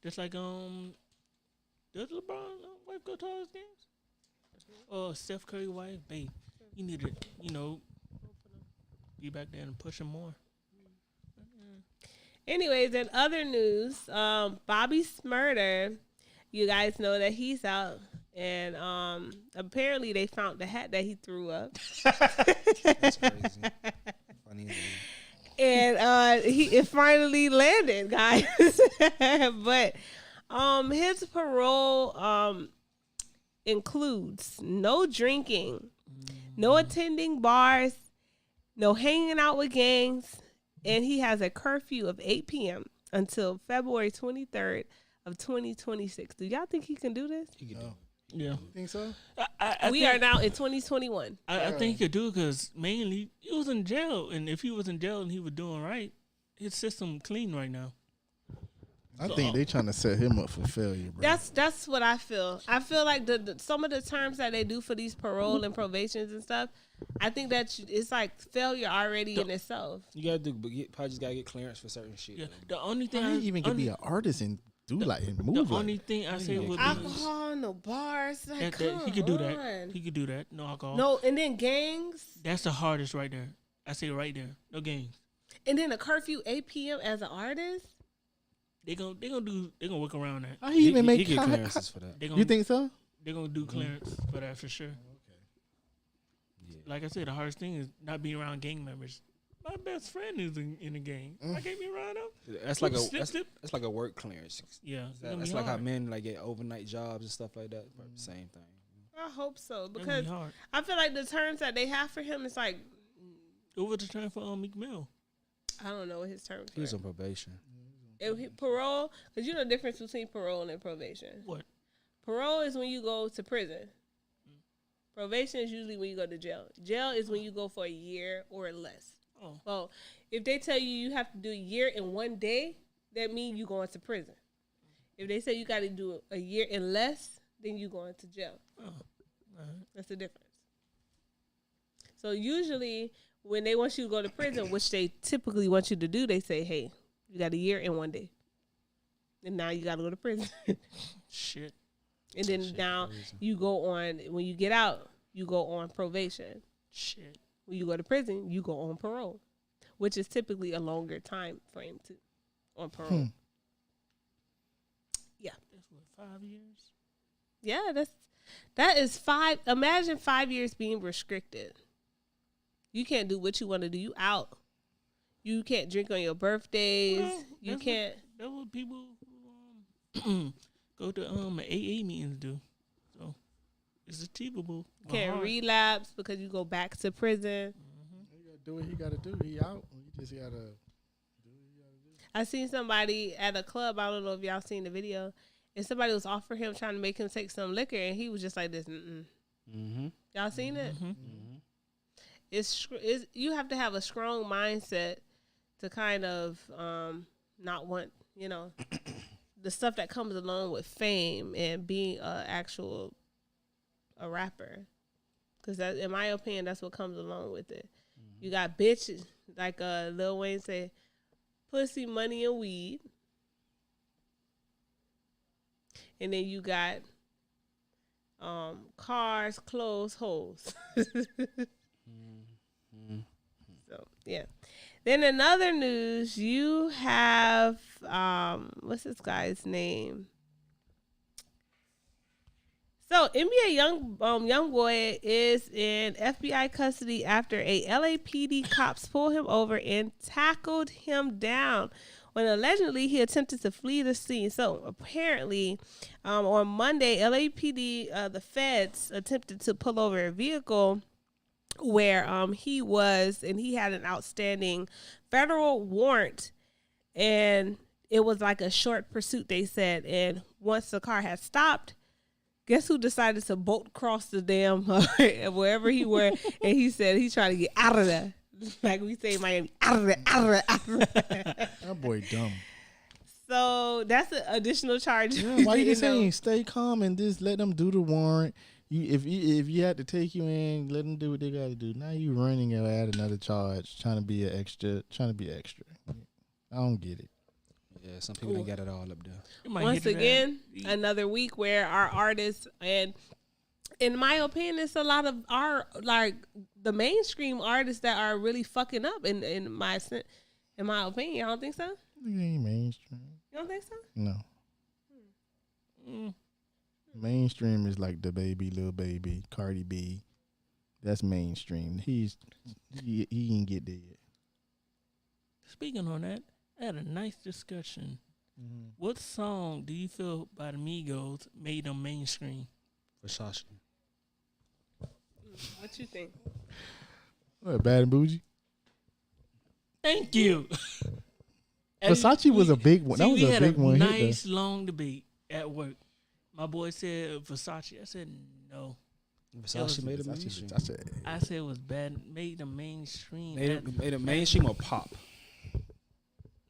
just like does LeBron wife go to all his games? Steph Curry wife, babe, you need to be back there and push him more. Anyways, in other news, Bobby Smurder, you guys know that he's out, and apparently they found the hat that he threw up. That's crazy. Funny. And it finally landed, guys. But his parole includes no drinking, no attending bars, no hanging out with gangs, and he has a curfew of 8 p.m. until February 23rd of 2026. Do y'all think he can do this? He can do. Yeah. You think so? We are now in 2021. I think he could do it because mainly he was in jail, and if he was in jail and he was doing right, his system clean right now. I think they trying to set him up for failure, bro. That's what I feel. I feel like the some of the terms that they do for these parole and probations and stuff, I think that it's like failure already in itself. You gotta probably just gotta get clearance for certain shit. Yeah. The only thing He even could be an artist and do and move. The only thing I say would be Alcohol, no bars. Like, that he could do that. on. He could do that. No alcohol. No, and then gangs, That's the hardest right there. I say right there. No games. and then a curfew 8 p.m. as an artist. They gonna work around that. How he even make get clearances for that. They gonna, You think so? they're gonna do clearance for that for sure. Yeah. Like I said, the hardest thing is not being around gang members. My best friend is in the gang. I can't be around him. That's like Slip. that's like a work clearance. Yeah, That's like how men like get overnight jobs and stuff like that. Same thing. I hope so, That'd because be hard. I feel like the terms that they have for him is like, Over the time for Meek Mill. I don't know what his terms He was were. on probation. Parole, because you know the difference between parole and probation. What? Parole is when you go to prison. Probation is usually when you go to jail. Jail is when you go for a year or less. Oh. Well, if they tell you have to do a year in 1 day, that means you going to prison. If they say you got to do a year and less, then you going to jail. Oh. That's the difference. So usually when they want you to go to prison, which they typically want you to do, they say, hey, you got a year and 1 day. And now you got to go to prison. Shit. And then now you go on, when you get out, you go on probation. Shit. When you go to prison, you go on parole, which is typically a longer time frame too, on parole. Yeah. That's what, 5 years? Yeah, that is 5. Imagine 5 years being restricted. You can't do what you want to do. You out. You can't drink on your birthdays. Well, you can't. That's what people who go to AA meetings do. So it's achievable. Can't relapse because you go back to prison. You gotta do what he gotta do. He out. You just gotta do what you gotta do. I seen somebody at a club. I don't know if y'all seen the video. And somebody was offering him, trying to make him take some liquor, and he was just like this. Mm-mm. Y'all seen it? It's you have to have a strong mindset to kind of not want, the stuff that comes along with fame and being a rapper. Because in my opinion, that's what comes along with it. You got bitches, like Lil Wayne say, pussy, money, and weed. And then you got cars, clothes, hoes. So, yeah. Then in other news, you have, what's this guy's name? So NBA young boy is in FBI custody after a LAPD cops pulled him over and tackled him down when allegedly he attempted to flee the scene. So apparently, on Monday, LAPD, the feds attempted to pull over a vehicle where he was, and he had an outstanding federal warrant, and it was like a short pursuit, they said. And once the car had stopped, guess who decided to bolt across the damn wherever he were, and he said he's trying to get out of there. Like we say in Miami, out of there, out of there, out of there. That boy dumb. So that's an additional charge. Yeah, why you just saying stay calm and just let them do the warrant? If you had to take you in, let them do what they got to do. Now you running and add another charge, trying to be extra. I don't get it. Yeah, some people ain't got it all up there. Once again, another week where our artists, and in my opinion, it's a lot of the mainstream artists that are really fucking up. In my opinion, I don't think so. It ain't mainstream. You don't think so? No. Mainstream is like the baby, Lil Baby, Cardi B. That's mainstream. He ain't get there yet. Speaking on that, I had a nice discussion. What song do you feel by the Migos made them mainstream? Versace. What you think? What, Bad and Bougie? Thank you. Versace was a big one. That was a big one. Nice long debate at work. My boy said Versace. I said no. Versace made it mainstream. I said it was bad. Made them mainstream. Made it mainstream or pop?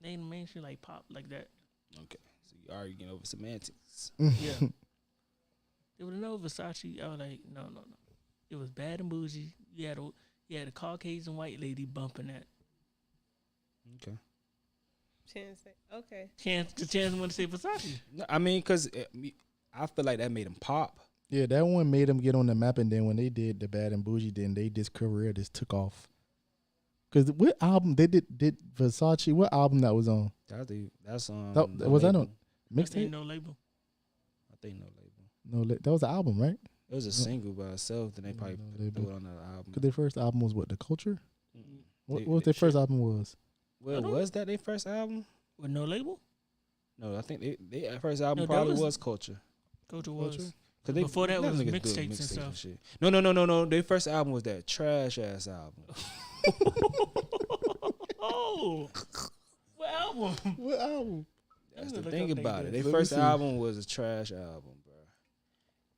Made them mainstream like pop like that. Okay, so you arguing over semantics. Yeah. There was no Versace. I was like, no. It was Bad and Bougie. You had a Caucasian white lady bumping that. Okay. Chance want to say Versace. No, I mean, because I feel like that made him pop. Yeah, that one made them get on the map, and then when they did the Bad and Bougie, then this career just took off. Because what album they did Versace? What album that was on? That's was that on mixtape? No label. I think no label. No, that was the album, right? It was a single by itself. Then they probably put it on the album. Because their first album was what, The Culture? What their first album was? Well, was that their first album? With no label? No, I think their first album probably was Culture. Culture was. Cause before that was mixtapes and stuff. Shit. No. Their first album was that trash ass album. Oh, what album? What album? That's the thing about it. Their first album was a trash album, bro.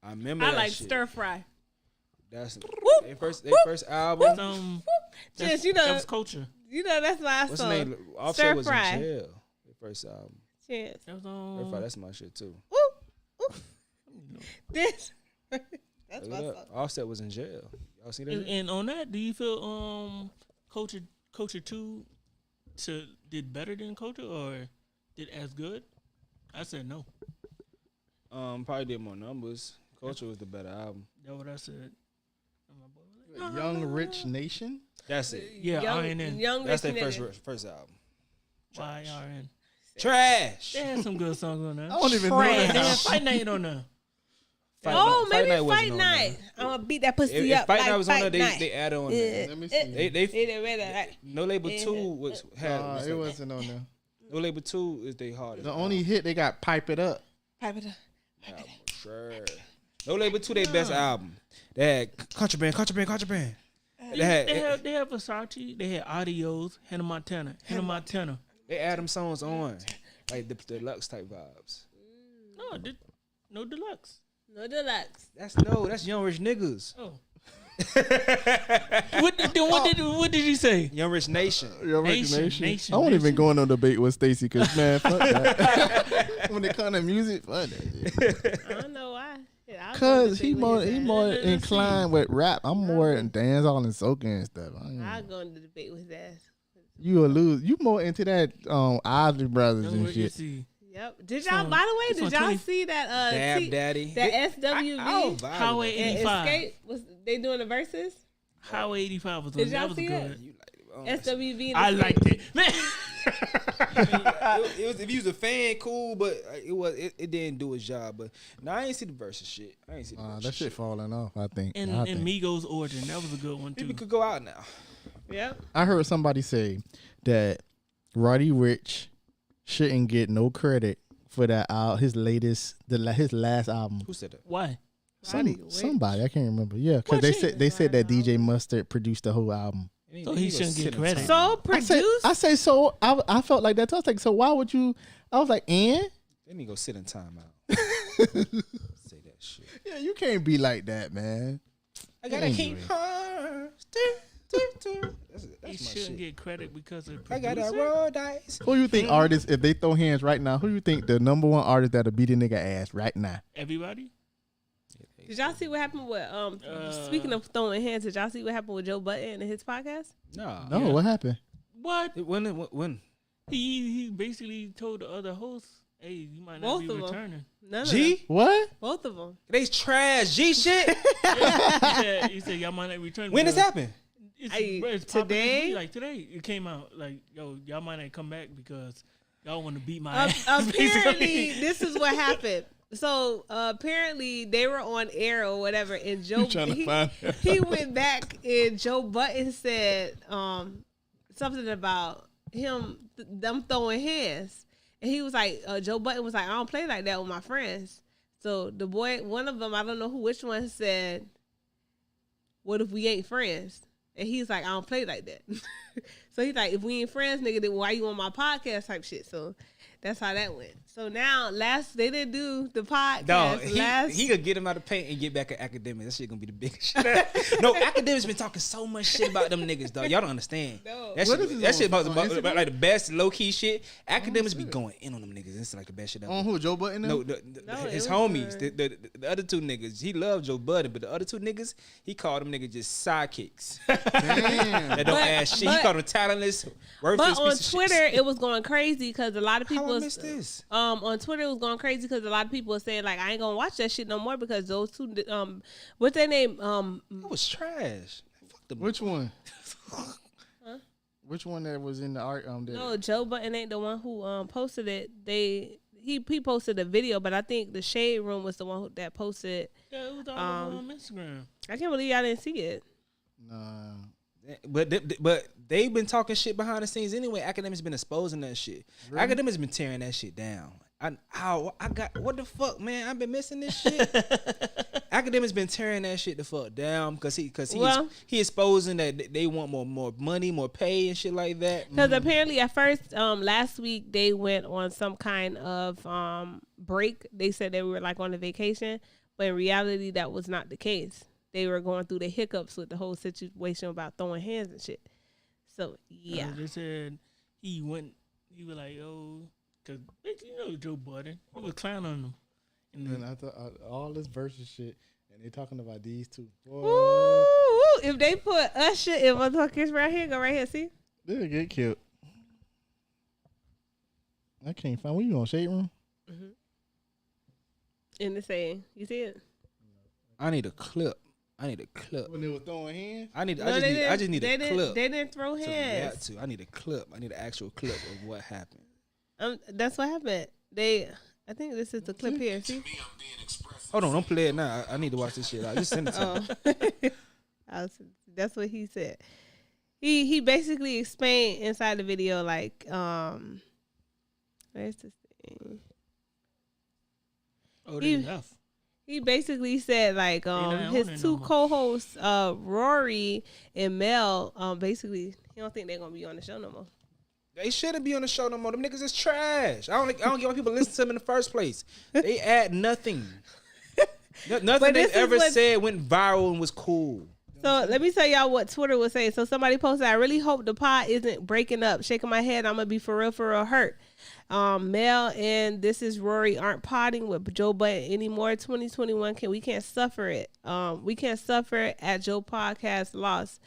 I remember I that like shit. stir fry. That's Whoop. their first That's, album. Just, you know, that was culture. You know that's my What's song. the name? Offset Stir was fry. in jail. Their first album. Chance. That was Stir fry, that's my shit too. This. That's Look my it song. up. Offset was in jail. Y'all see that? And, and on that, do you feel Culture 2 did better than Culture or did as good? I said no. Probably did more numbers. Culture was the better album. That's what I said. Young Rich Nation. That's it. Yeah, RNN. Young That's rich their nigga. first album. YRN. Trash. They had some good songs on there. I don't even know Trash. They that. had Fight Night on there. Oh, Fight maybe Night wasn't Fight on Night. I'm gonna beat that pussy If up. Fight like Night was on there, Fight they added on there. Let me see. They No Label 2 was had. It wasn't on there. No Label 2 is they hardest. The only hit they got Pipe It Up. Pipe it up. album, sure. No Label 2 their best album. They had Contraband. They had They had Versace. They had Audios. Hannah Montana. they add them songs on like the deluxe type vibes. No deluxe. No deluxe. That's Young Rich Niggas. Oh. What did you say? Young Rich Nation. Nation. I won't even go on no debate with Stacey because man, fuck that. When it comes to music, fuck that. I don't know why. Yeah, Cause he more Let's inclined with rap. I'm more in dancehall and soca and stuff. I'll go into debate with that. You will lose. You more into that Isley Brothers Young and Rich, shit. see. Yep. Did y'all? So- By the way, it's did on y'all 20 see that? Dab Daddy. That SWV I don't vibe with Highway that. and 85. Escape was they doing the verses? Highway 85 was on. Did That y'all was see good. that? You like it. SWV. And I Escape. liked it, man. It was if you was a fan, cool, but it didn't do its job. But no, I ain't see the versus shit. I ain't see the versus That shit falling off. I think. And Migos Origin, that was a good one too. People could go out now. Yep. I heard somebody say that Roddy Rich shouldn't get no credit for that his last album. Who said that? Why? Roddy Ricch. Somebody I can't remember. Yeah, because What they shit? said that DJ Mustard produced the whole album. So he shouldn't get credit. So produced. I say so. I felt like that. I was like, so why would you? I was like, They need to go sit in timeout. Say that shit. yeah, you can't be like that, man. I gotta Anyway. keep her. That's He my shouldn't shit. get credit because of I got that producer? roll dice. Who you think artists, if they throw hands right now, who you think the number one artist that'll beat a nigga ass right now? Everybody. Did y'all see what happened with speaking of throwing hands? Did y'all see what happened with Joe Budden and his podcast? No. No, what happened? What? When? He basically told the other hosts, "Hey, you might not Both be of 'em. returning." None of G? What? them. Both of them. They trash. G shit. He said y'all might not return. When this because happened? It's popping this Today? week. Like today, it came out. Like y'all might not come back because y'all want to beat my ass. Apparently, basically. this is what happened. So apparently they were on air or whatever, and Joe he went back and Joe Budden said something about them throwing hands, and he was like, Joe Budden was like, I don't play like that with my friends. So the boy, one of them, I don't know which one, said, "What if we ain't friends?" And he's like, I don't play like that. So he's like, if we ain't friends, nigga, then why you on my podcast type shit? So that's how that went. So now, they didn't do the podcast. Dog, last he could get him out of paint and get back at academics. That shit gonna be the biggest shit. No, academics been talking so much shit about them niggas, dog. Y'all don't understand. No. That What shit, is this that shit on about like the best low key shit. Academics be shit. going in on them niggas. It's like the best shit ever. On who? Joe Budden? No, No, his it was, homies, the other two niggas. He loved Joe Budden, but the other two niggas, he called them niggas just sidekicks Damn. that don't add shit. He but- called them talentless, worthless But on piece of Twitter, shit. it was going crazy because a lot of How people. I missed this? On Twitter, it was going crazy because a lot of people were saying like, I ain't gonna watch that shit no more because those two, what's their name? It was trash. Fuck them. Which one? Which one that was in the art? No, Joe Budden ain't the one who posted it. He posted a video, but I think the Shade Room was the one that posted. Yeah, it was all on Instagram. I can't believe y'all didn't see it. Nah. But they've been talking shit behind the scenes anyway. Academics been exposing that shit. Really? Academics been tearing that shit down. I got what the fuck, man? I've been missing this shit. Academics been tearing that shit the fuck down because he exposing that they want more money, more pay and shit like that. Because apparently at first, last week they went on some kind of break. They said they were like on a vacation, But in reality, that was not the case. They were going through the hiccups with the whole situation about throwing hands and shit. So, yeah. They said he was like, oh, because you know Joe Budden. He was clowning on him. And I thought all this versus shit, and they talking about these two. Ooh, if they put Usher and motherfuckers right here, go right here, see? They'll get killed. I can't find. Where you on Shade Room? Mm-hmm. In the same. You see it? I need a clip. When they were throwing hands? I just need a clip. They didn't throw to hands. react to. I need a clip. I need an actual clip of what happened. That's what happened. I think this is the clip here. See? Hold on, don't play it now. I need to watch this shit. I just send it to me. That's what he said. He basically explained inside the video like where's this thing? Oh, that's enough. He basically said like his two co-hosts Rory and Mel basically he don't think they're gonna be on the show no more. They shouldn't be on the show no more. Them niggas is trash. I don't get why people listen to them in the first place. They add nothing. Nothing they ever said went viral and was cool. So let me tell y'all what Twitter was saying. So somebody posted, I really hope the pod isn't breaking up. Shaking my head, I'm going to be for real hurt. Mel and This Is Rory aren't potting with Joe Budden anymore. 2021, we can't suffer it. We can't suffer at Joe Podcast loss.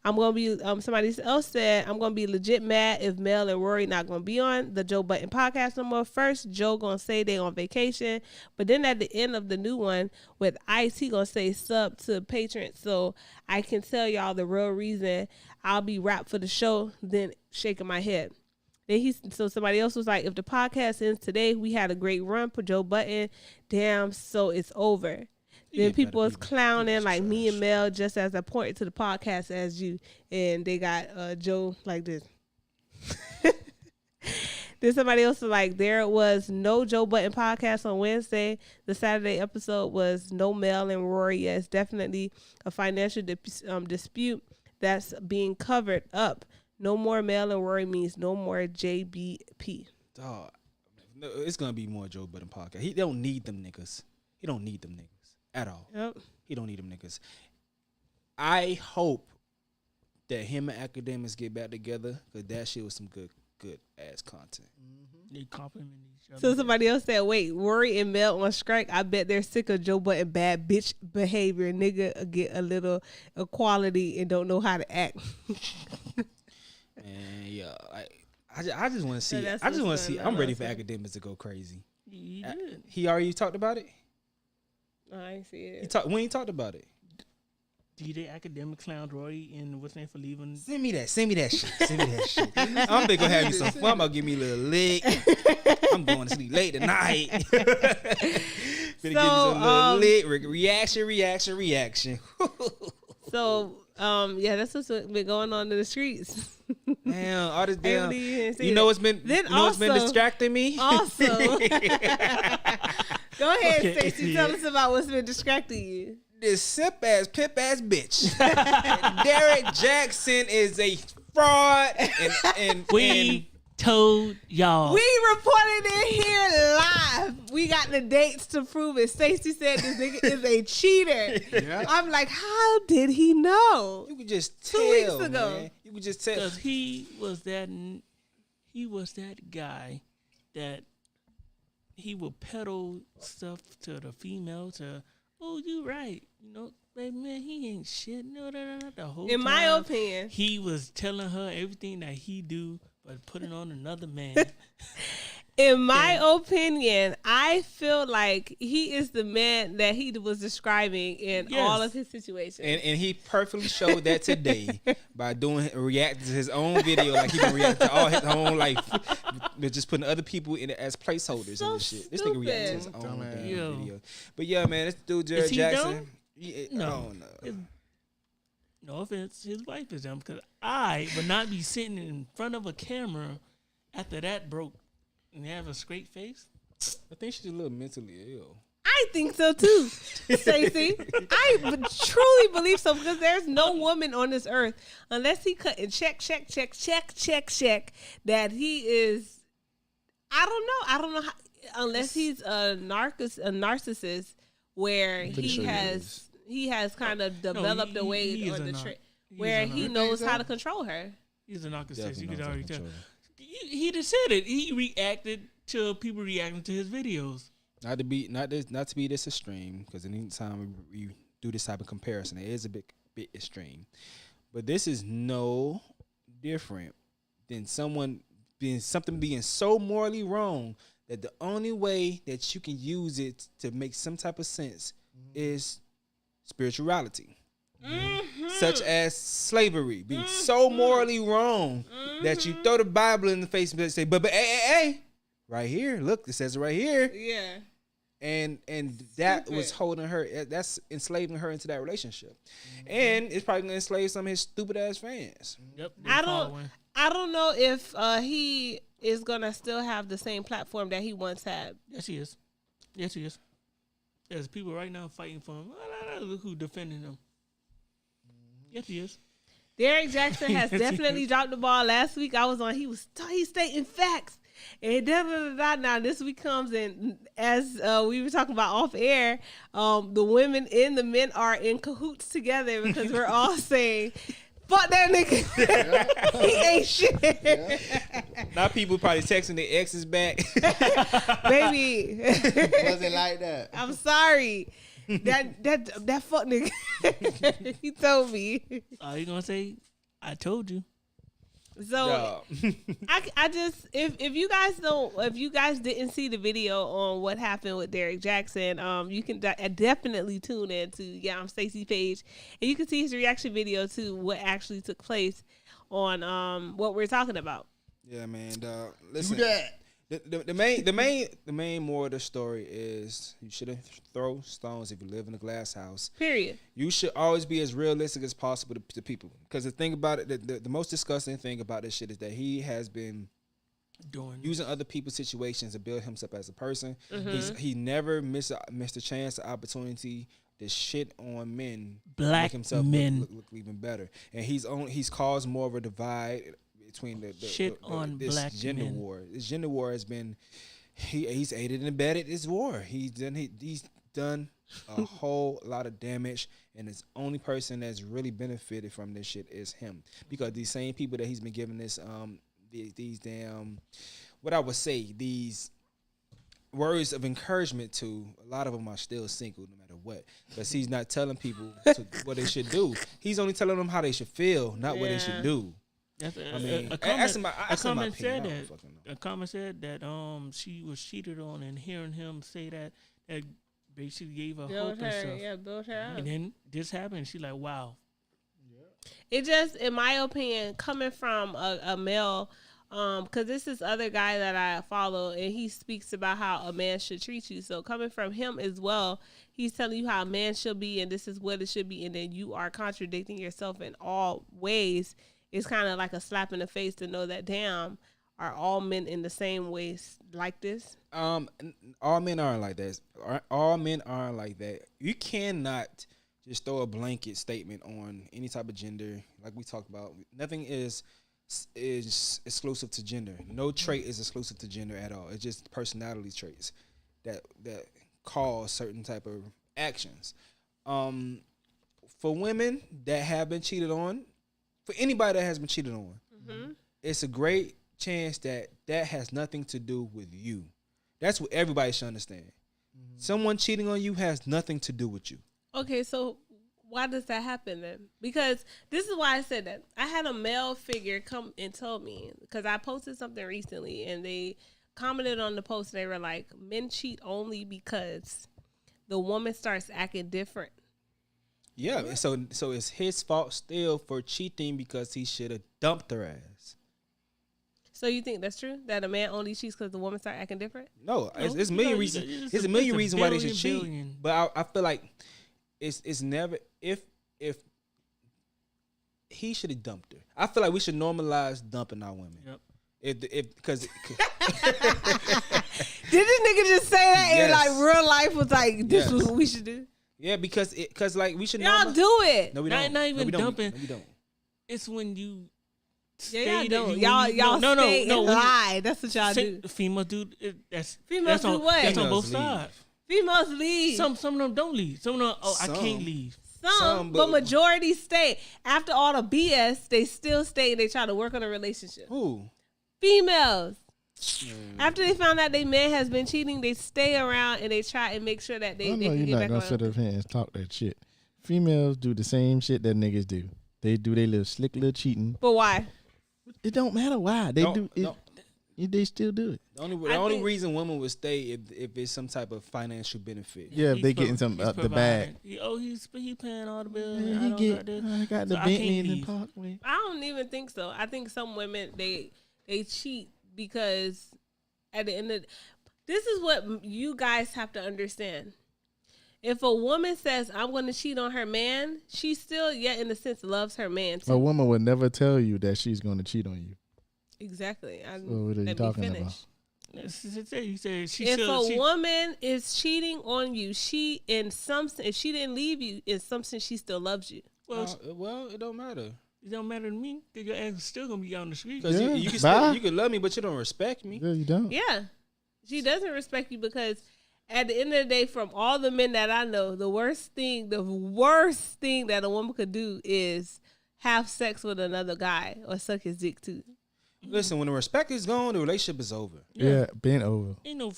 I'm going to be, somebody else said, I'm going to be legit mad if Mel and Rory not going to be on the Joe Budden podcast no more. First, Joe going to say they on vacation. But then at the end of the new one with Ice, he going to say sub to patrons. So I can tell y'all the real reason I'll be wrapped for the show, then shaking my head. Then so somebody else was like, if the podcast ends today, we had a great run for Joe Budden. Damn, so it's over. Then people was clowning like me and Mel just as important to the podcast as you. And they got Joe like this. Then somebody else was like, there was no Joe Budden podcast on Wednesday. The Saturday episode was no Mel and Rory. Yeah, it's definitely a financial dispute that's being covered up. No more Mel and Rory means no more JBP. Dog, no, it's going to be more Joe Budden podcast. He don't need them niggas. He don't need them niggas. At all. Yep. He don't need them niggas. I hope that him and Academics get back together because that shit was some good ass content. Mm-hmm. They compliment each other. So somebody else said, wait, Rory and Mel on strike. I bet they're sick of Joe Budden bad bitch behavior. Nigga get a little equality and don't know how to act. And yeah, I just want to see. I just want to see. I'm ready for Academics to go crazy. He did. He already talked about it. I ain't see it. When he talked about it. DJ Academic clown Roy and what's name for leaving. Send me that shit. I'm gonna have you some fun. I'm gonna give me a little lick. I'm going to sleep late tonight. Gonna give you some little lick. Reaction. So yeah, that's what's been going on in the streets. Damn, all this damn. You know what's been distracting me? Also, go ahead, Stacey. Tell us about what's been distracting you. This simp ass, pimp ass bitch. Derek Jackson is a fraud, and we told y'all. We reported it here live. We got the dates to prove it. Stacey said this nigga is a cheater. Yeah. I'm like, how did he know? You could just tell. 2 weeks ago, man. You could just tell because he was that guy that he would peddle stuff to the female to. Oh, you right. You know, baby, man, he ain't shit. No, the whole in time. My opinion, he was telling her everything that he do, but putting on another man. In my opinion, I feel like he is the man that he was describing in all of his situations. And he perfectly showed that today by reacting to his own video like he been reacting to all his own life. But just putting other people in it as placeholders and this shit. This nigga reacted to his own damn video. But yeah, man, this dude Jared Jackson. No. No offense, his wife is dumb because I would not be sitting in front of a camera after that broke and have a straight face. I think she's a little mentally ill. I think so too, Stacey. I truly believe so because there's no woman on this earth unless he cut and check that he is. I don't know how, unless he's a narcissist where pretty sure he has kind of developed a way he is on a the narc. trick He's where a he narc. knows how to control her. He's a narcissist. Definitely You could knows how to already tell. control her. He just said it. He reacted to people reacting to his videos. Not to be this extreme, because anytime we do this type of comparison, it is a bit extreme. But this is no different than something being so morally wrong that the only way that you can use it to make some type of sense is spirituality. Such as slavery being so morally wrong that you throw the Bible in the face and say, but hey, right here, look, it says it right here. Yeah. And that was holding her, that's enslaving her into that relationship. And it's probably gonna enslave some of his stupid ass fans. Yep. I don't know if he is gonna still have the same platform that he once had. Yes, he is. Yes, he is. There's people right now fighting for him. Look who defending him. Yes, he is. Derek Jackson has definitely dropped the ball. Last week I was on. He's stating facts. And now this week comes, and as we were talking about off air, the women and the men are in cahoots together because we're all saying, "Fuck that nigga, he ain't shit." Now people probably texting their exes back. Baby, Wasn't like that. I'm sorry. That fuck nigga. He told me. Are you gonna say, "I told you"? So I just if you guys didn't see the video on what happened with Derek Jackson, you can definitely tune in to I'm Stacey page, and you can see his reaction video to what actually took place on what we're talking about. Yeah, man. Listen, Do that. The main moral of the story is you shouldn't throw stones if you live in a glass house. Period. You should always be as realistic as possible to people. Because the thing about it, the most disgusting thing about this shit is that he has been using other people's situations to build himself as a person. He never missed a chance, an opportunity to shit on men, Black make himself men. look even better. And he's caused more of a divide between this gender men. war. This gender war has been he's aided and abetted this war. He's done a whole lot of damage, and the only person that's really benefited from this shit is him, because these same people that he's been giving this these damn, what I would say, these words of encouragement to, a lot of them are still single no matter what, because he's not telling people what they should do. He's only telling them how they should feel, not what they should do. A comment said that she was cheated on, and hearing him say that basically gave her hope and stuff. Build her up. And then this happened. She like, wow. It just, in my opinion, coming from a male, because this is other guy that I follow, and he speaks about how a man should treat you. So coming from him as well, he's telling you how a man should be, and this is what it should be, and then you are contradicting yourself in all ways. It's kind of like a slap in the face to know that, damn, are all men in the same ways like this? All men aren't like that. All men aren't like that. You cannot just throw a blanket statement on any type of gender. Like we talked about, nothing is exclusive to gender. No trait is exclusive to gender at all. It's just personality traits that cause certain type of actions. For women that have been cheated on, for anybody that has been cheated on, it's a great chance that has nothing to do with you. That's what everybody should understand. Someone cheating on you has nothing to do with you. Okay, so why does that happen then? Because this is why I said that. I had a male figure come and tell me, because I posted something recently, and they commented on the post, and they were like, men cheat only because the woman starts acting different. Yeah, so it's his fault still for cheating, because he should have dumped her ass. So you think that's true? That a man only cheats because the woman start acting different? No, it's a million reasons. There's a million reasons why they should cheat. But I feel like it's never, if he should have dumped her. I feel like we should normalize dumping our women. Yep. Because did this nigga just say that in like real life was like this was what we should do? Yeah, because like we should y'all do it. No, we don't. Not even dumping. No, we don't. It's when you y'all don't. Y'all stay and lie. That's what y'all do. Female do. Females do what? That's on both sides. Females leave. Some of them don't leave. Some of them, I Some. can't leave. Some, but majority stay. After all the BS, they still stay. They try to work on a relationship. Who? Females. After they found out their man has been cheating, they stay around and they try and make sure that they I know can you're get not back gonna on. sit up here and talk that shit. Females do the same shit that niggas do. They do their little slick little cheating. But why? It don't matter why they do it. They still do it. The only I only think- reason women would stay if it's some type of financial benefit. Yeah, if He's they getting some he's out the bag. providing. He paying all the bills. Yeah, I he don't get. got this. I got the So I Bentley can't in the leave. Parkway. I don't even think so. I think some women they cheat because at the end of this is what you guys have to understand. If a woman says I'm going to cheat on her man, she still yet in a sense loves her man too. A woman would never tell you that she's going to cheat on you. Exactly. what are you talking about? He said she If should. a woman is cheating on you, if she didn't leave you, in some sense she still loves you. Well, it don't matter. It don't matter to me because your ass is still gonna be out on the street. Because Yeah, you can bye. still, you can love me, but you don't respect me. Yeah, you don't. Yeah. She doesn't respect you because at the end of the day, from all the men that I know, the worst thing that a woman could do is have sex with another guy or suck his dick too. Listen, when the respect is gone, the relationship is over. Yeah, been over. Ain't no.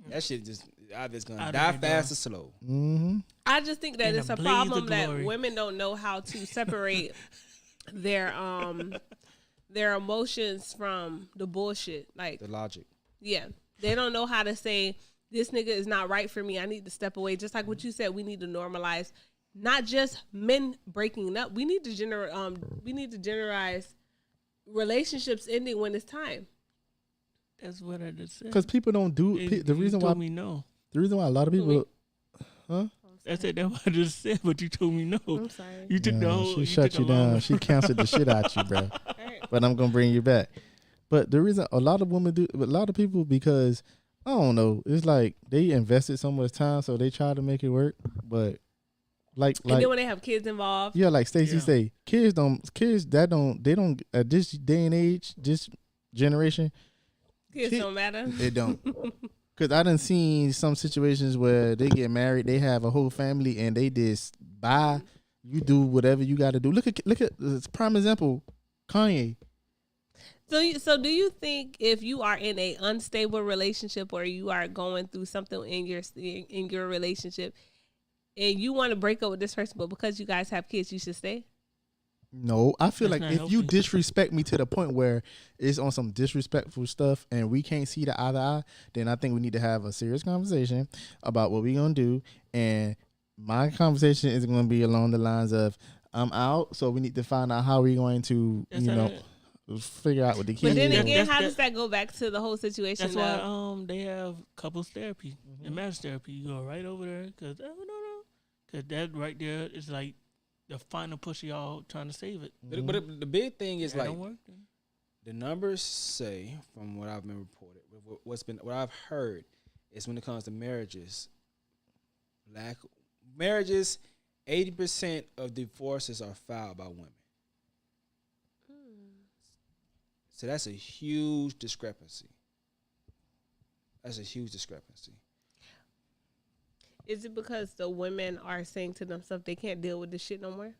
That shit just either it's gonna Out of die your fast door. or slow. Mm-hmm. I just think that In it's a a blaze problem of that glory. women don't know how to separate their emotions from the bullshit. Like, The logic. yeah, they don't know how to say this nigga is not right for me. I need to step away. Just like what you said, we need to normalize not just men breaking up. We need to generalize relationships ending when it's time. That's what I just said. Because people don't do And the you reason told why. me no. The reason why a lot of people. Huh? I said that's what I just said, but you told me no. I'm sorry. You took the Yeah, whole. she shut took you a long- down. She canceled the shit out you, bro. But I'm gonna bring you back. But the reason a lot of women do, but a lot of people, because I don't know, it's like they invested so much time, so they try to make it work. But like And then when they have kids involved, yeah, like Stacey Yeah. say, kids they don't at this day and age, this generation, kids kid- don't matter. it don't. Cause I done seen some situations where they get married, they have a whole family, and they just buy. You do whatever you got to do. Look at this prime example, Kanye. So do you think if you are in a unstable relationship or you are going through something in your relationship and you want to break up with this person, but because you guys have kids, you should stay? No, I feel That's like not if you healthy. disrespect me to the point where it's on some disrespectful stuff and we can't see the eye to eye, then I think we need to have a serious conversation about what we're gonna do. And my conversation is gonna be along the lines of I'm out, so we need to find out how we're going to, That's you how know, that- figure out what the But kids. then do. again, That's- how that- does that go back to the whole situation? That's why of, they have couples therapy and marriage therapy. You go right over there because that right there is like the final push of y'all trying to save it. But the big thing is That like don't work. Then. the numbers say, from what I've been reported, what I've heard is when it comes to marriages, 80% of divorces are filed by women. So that's a huge discrepancy. That's a huge discrepancy. is it because the women are saying to themselves they can't deal with this shit no more?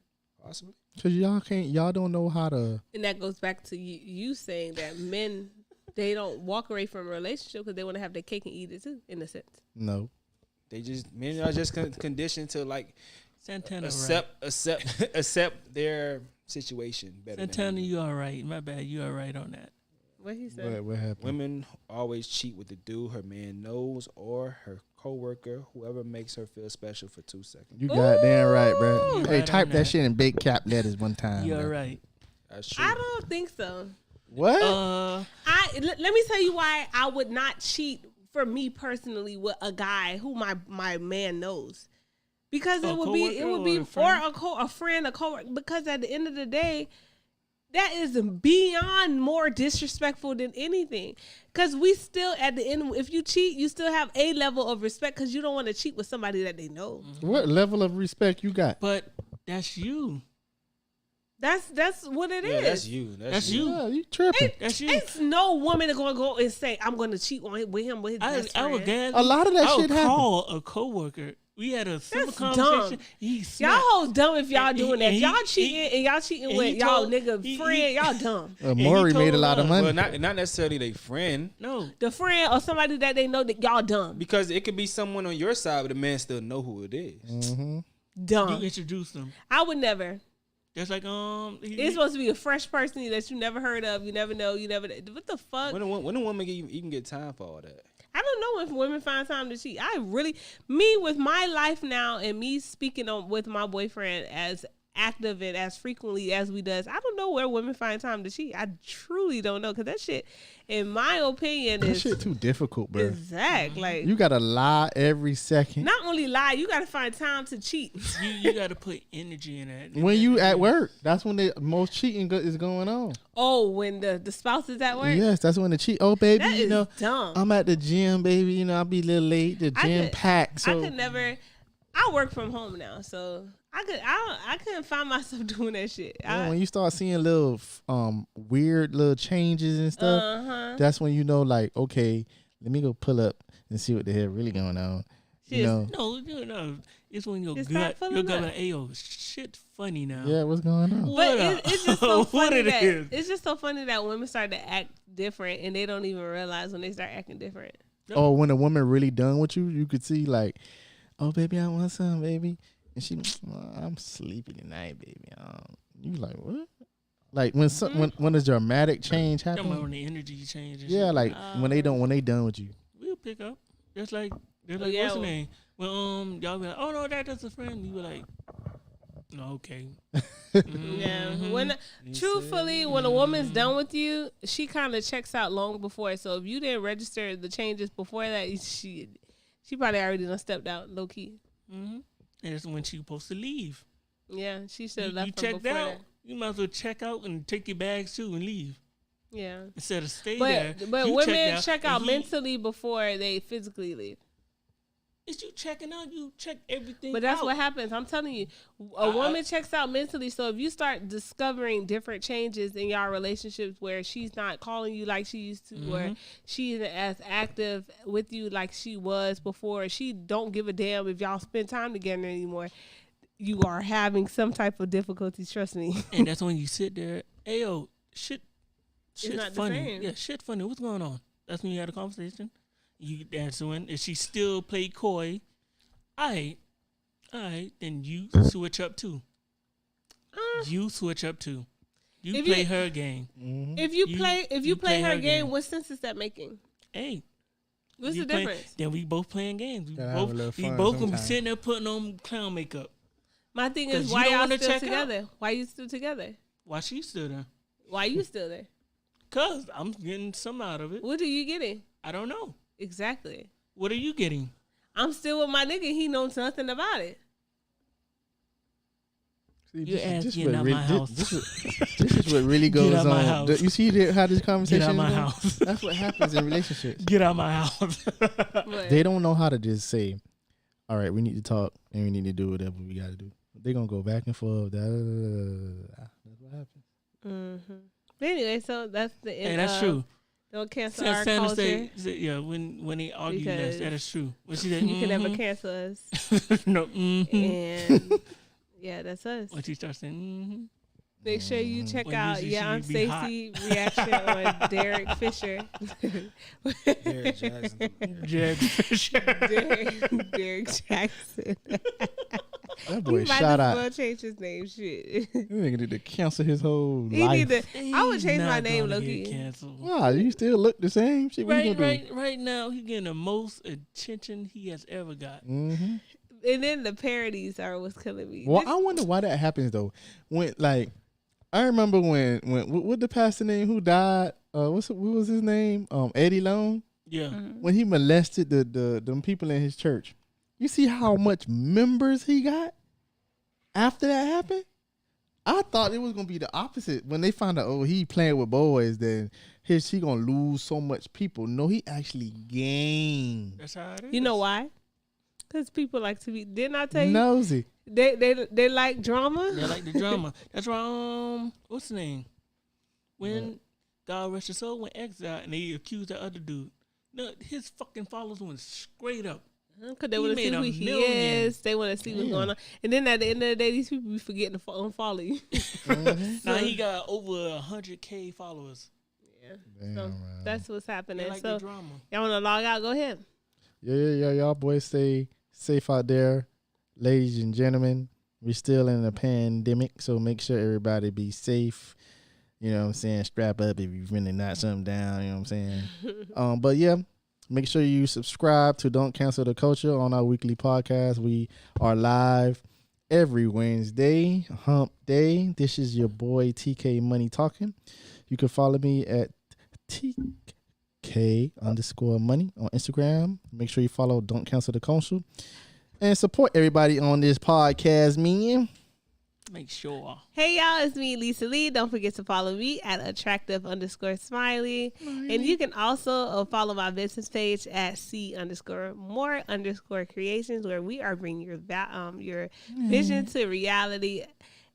Possibly. Cause y'all don't know how to. And that goes back to you saying that men, they don't walk away from a relationship because they want to have their cake and eat it too, in a sense. No, Men are just conditioned to like Santana, accept their situation better. Santana, than you all right? My bad, you all right on that. What he said? what happened? women always cheat with the dude her man knows or her coworker, whoever makes her feel special for 2 seconds. You goddamn right, bro. Ooh. Hey, Right type on that that. shit in big cap letters one time. You all bro. right? That's true. I don't think so. What? Let me tell you why I would not cheat for me personally with a guy who my man knows, because A it would coworker be or a friend? a friend, a coworker. Because at the end of the day, that is beyond more disrespectful than anything. Because we still at the end, if you cheat, you still have a level of respect because you don't want to cheat with somebody that they know. What level of respect you got? But that's you. That's what it is. Yeah, that's you. That's you. Yeah, you tripping. That's you. It's no woman that's gonna go and say I'm gonna cheat with him with his best I would friend. gladly. A lot of that I shit would happen. call a coworker. We had a simple That's conversation. dumb. He Y'all snapped. hoes dumb if y'all And doing he- that. and he- Y'all cheating and y'all cheating and with he y'all told- nigga he- friend. Y'all dumb. Maury he made a told lot of us. money. Well, not necessarily their friend, No, The friend or somebody that they know that y'all dumb. because it could be someone on your side, but the man still know who it is. Mm-hmm. you Dumb. introduced them. I would never. That's like It's supposed to be a fresh person that you never heard of. You never know. You never. What the fuck? When a woman get you can get time for all that. I don't know if women find time to cheat. Me with my life now and me speaking on with my boyfriend as active and as frequently as we does, I don't know where women find time to cheat. I truly don't know because that shit, in my opinion, That is shit too difficult, bro. exact. Like You gotta lie every second. not only lie, you got to find time to cheat. you got to put energy in that. When you at work, that's when the most cheating is going on. Oh, when the spouse is at work. Yes, that's when the cheat. Oh, baby, That you is know, dumb. I'm at the gym, baby. You know, I'll be a little late. The I gym could- packed. So I could never. I work from home now, so I couldn't find myself doing that shit. yeah, when you start seeing little weird little changes and stuff, Uh-huh. that's when you know, like, okay, let me go pull up and see what the hell really going on. You Just- know, No. It's when your Just gut, start your pulling gut, up. like, ayo, shit, funny now. yeah, what's going on? But What up? it's just so What funny it that is. it's just so funny that women start to act different and they don't even realize when they start acting different. Or when a woman really done with you, you could see like, oh, baby, I want some, baby. And she, I'm sleepy tonight, baby. You like, what? Like when when a dramatic change Talking about happens. when the energy changes. Yeah, like when they done with you. We'll pick up. Just like yeah, what's the well- name? When y'all be like, oh no, that's a friend. You were like, no, okay. Yeah. When truthfully, when a woman's done with you, she kind of checks out long before. So if you didn't register the changes before that, she probably already done stepped out low key. Mm-hmm. And it's when she's supposed to leave. Yeah, she should You, have left you from checked before out. that. You might as well check out and take your bags too and leave Yeah. instead of stay there. But You women check and out he- mentally before they physically leave. It's you checking out. You check everything. But that's out. what happens. I'm telling you, a woman checks out mentally. So if you start discovering different changes in y'all relationships where she's not calling you like she used to, or she isn't as active with you like she was before, she don't give a damn if y'all spend time together anymore, you are having some type of difficulties. Trust me. And that's when you sit there. Ayo, shit not the funny. same. Yeah, shit funny. What's going on? That's when you had a conversation. That's when if she still play coy, all right, then you switch up too. You switch up too. You If play you- her game. If you You- play you play her her game, game. what sense is that making? Hey, What's you the play- difference? Then we both playing games. We Gotta have a little both fun gonna be sometime. sitting there putting on clown makeup. My thing 'Cause is, you why don't y'all wanna still check out. together? Why you still together? While she stood there. Why you still there? Cause I'm getting some out of it. What are you getting? I don't know. Exactly. What are you getting? I'm still with my nigga. He knows nothing about it. See, Your ass this getting what out really- my house. This is what really goes out my on. house. You see how this conversation Get out is my going? house. That's what happens in relationships. Get out my house. But They don't know how to just say, all right, we need to talk and we need to do whatever we got to do. They're going to go back and forth. Da, da, da, da, da. That's what happens. anyway, so that's the end. Hey, that's true. Don't cancel Sandra our Sanders culture. say, yeah, when they argue, Because that is true. When she said, You can never cancel us. no, And yeah, that's us. when she starts saying, Make sure you check When out usually Yeah, I'm she be hot. Stacey reaction on Derek Fisher. Derrick Jackson. Jack Fisher. Derek Jackson. That He boy might shot as out. well change his name. Shit. This nigga need to cancel his whole He life. need to. I would change my name, Loki. Loki. Canceled. Wow, you still look the same. Shit, what you gonna Right now, he's getting the most attention he has ever got. do? Mm-hmm. And then the parodies are what's killing me. Well, This- I wonder why that happens though. When like, I remember when what the pastor name who died? What was his name? Eddie Long. Yeah. When he molested the them people in his church. You see how much members he got after that happened? I thought it was gonna be the opposite. When they found out, oh, he playing with boys, then he gonna lose so much people. No, he actually gained. That's how it is. You know why? Because people like to be. Didn't I tell you? Nosy. They like drama. They like the drama. That's why what's the name? When God rest his soul went exile and they accused that other dude. No, his fucking followers went straight up. Because they want to see who he million. is. They want to see what's going on. And then at the end of the day, these people be forgetting to unfollow you. Now he got over 100K followers. Yeah. Damn, So man. that's what's happening. They like So the drama. y'all want to log out? Go ahead. Yeah. Y'all boys stay safe out there. Ladies and gentlemen, we're still in a pandemic, so make sure everybody be safe. You know what I'm saying? Strap up if you really knock something down. You know what I'm saying? But yeah, make sure you subscribe to Don't Cancel the Culture on our weekly podcast. We are live every Wednesday, hump day. This is your boy TK Money talking. You can follow me at TK_money on Instagram. Make sure you follow Don't Cancel the Culture. And support everybody on this podcast, man. Make sure. Hey y'all, it's me, Lisa Lee. Don't forget to follow me at attractive_smiley. And you can also follow my business page at C_more_creations, where we are bringing your vision to reality.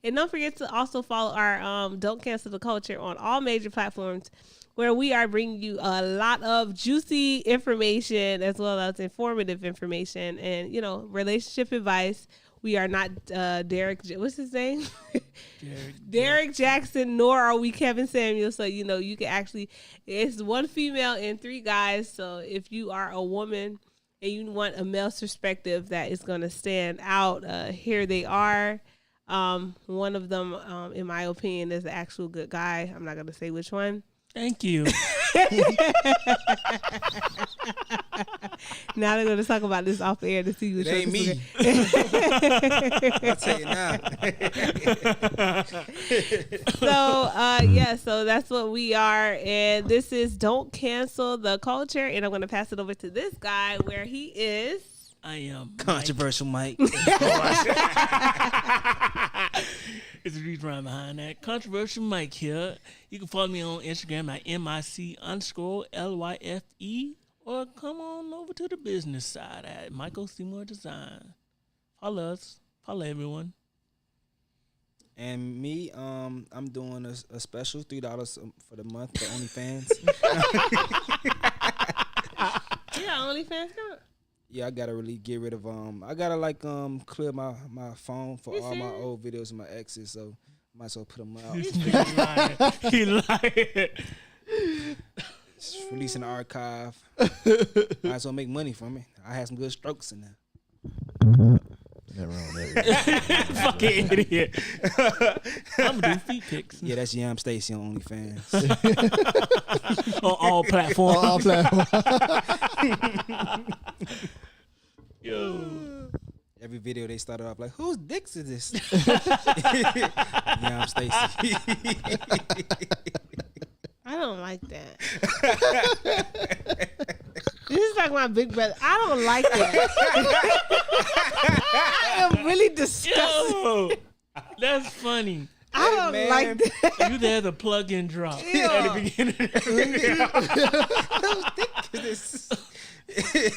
And don't forget to also follow our Don't Cancel the Culture on all major platforms, where we are bringing you a lot of juicy information as well as informative information and, relationship advice. We are not what's his name? Derek Jackson, nor are we Kevin Samuel. So, you can actually, it's 1 female and 3 guys. So if you are a woman and you want a male's perspective that is going to stand out, here they are. One of them, in my opinion, is an actual good guy. I'm not going to say which one. Thank you. Now they're going to talk about this off air to see which It ain't one. me. I'll tell you now. So that's what we are. And this is Don't Cancel the Culture. And I'm going to pass it over to this guy where he is. I am Controversial Mike. It's the reason right behind that. Controversial Mike here. You can follow me on Instagram at MIC_LYFE, or come on over to the business side at Michael Seymour Design. Follow us. Follow everyone. And me, I'm doing a special $3 for the month for OnlyFans. Yeah, OnlyFans come. Yeah, I gotta really get rid of I gotta clear my phone for all my old videos of my exes, so might as well put them out. He lied. Just release an archive. Might as well make money from it. I had some good strokes in there. Never wrong with that. Fucking idiot. I'm gonna do feet pics. Yeah, that's Yam Stacy on OnlyFans. On all platforms. All platforms. Yo. Every video they started off like, whose dicks is this? Yam Stacy. I don't like that. This is like my big brother. I don't like that. I am really disgusted. Yo. That's funny. I don't man. like that. You there the plug and drop at the beginning.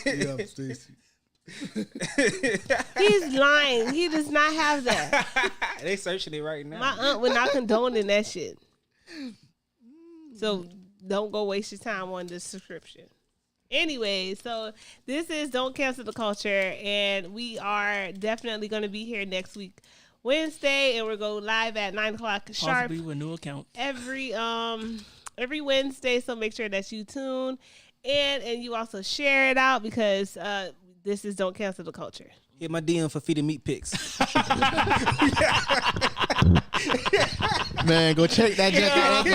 Yeah, Stacey. He's lying. He does not have that. They searching it right now. My aunt would not condone in that shit. So don't go waste your time on this subscription. Anyway, so this is Don't Cancel the Culture, and we are definitely going to be here next week, Wednesday, and we're going live at 9:00 sharp. Possibly with new account. Every Wednesday, so make sure that you tune and you also share it out, because this is Don't Cancel the Culture. Hit my DM for feeding meat pics. Man, go check that jacket.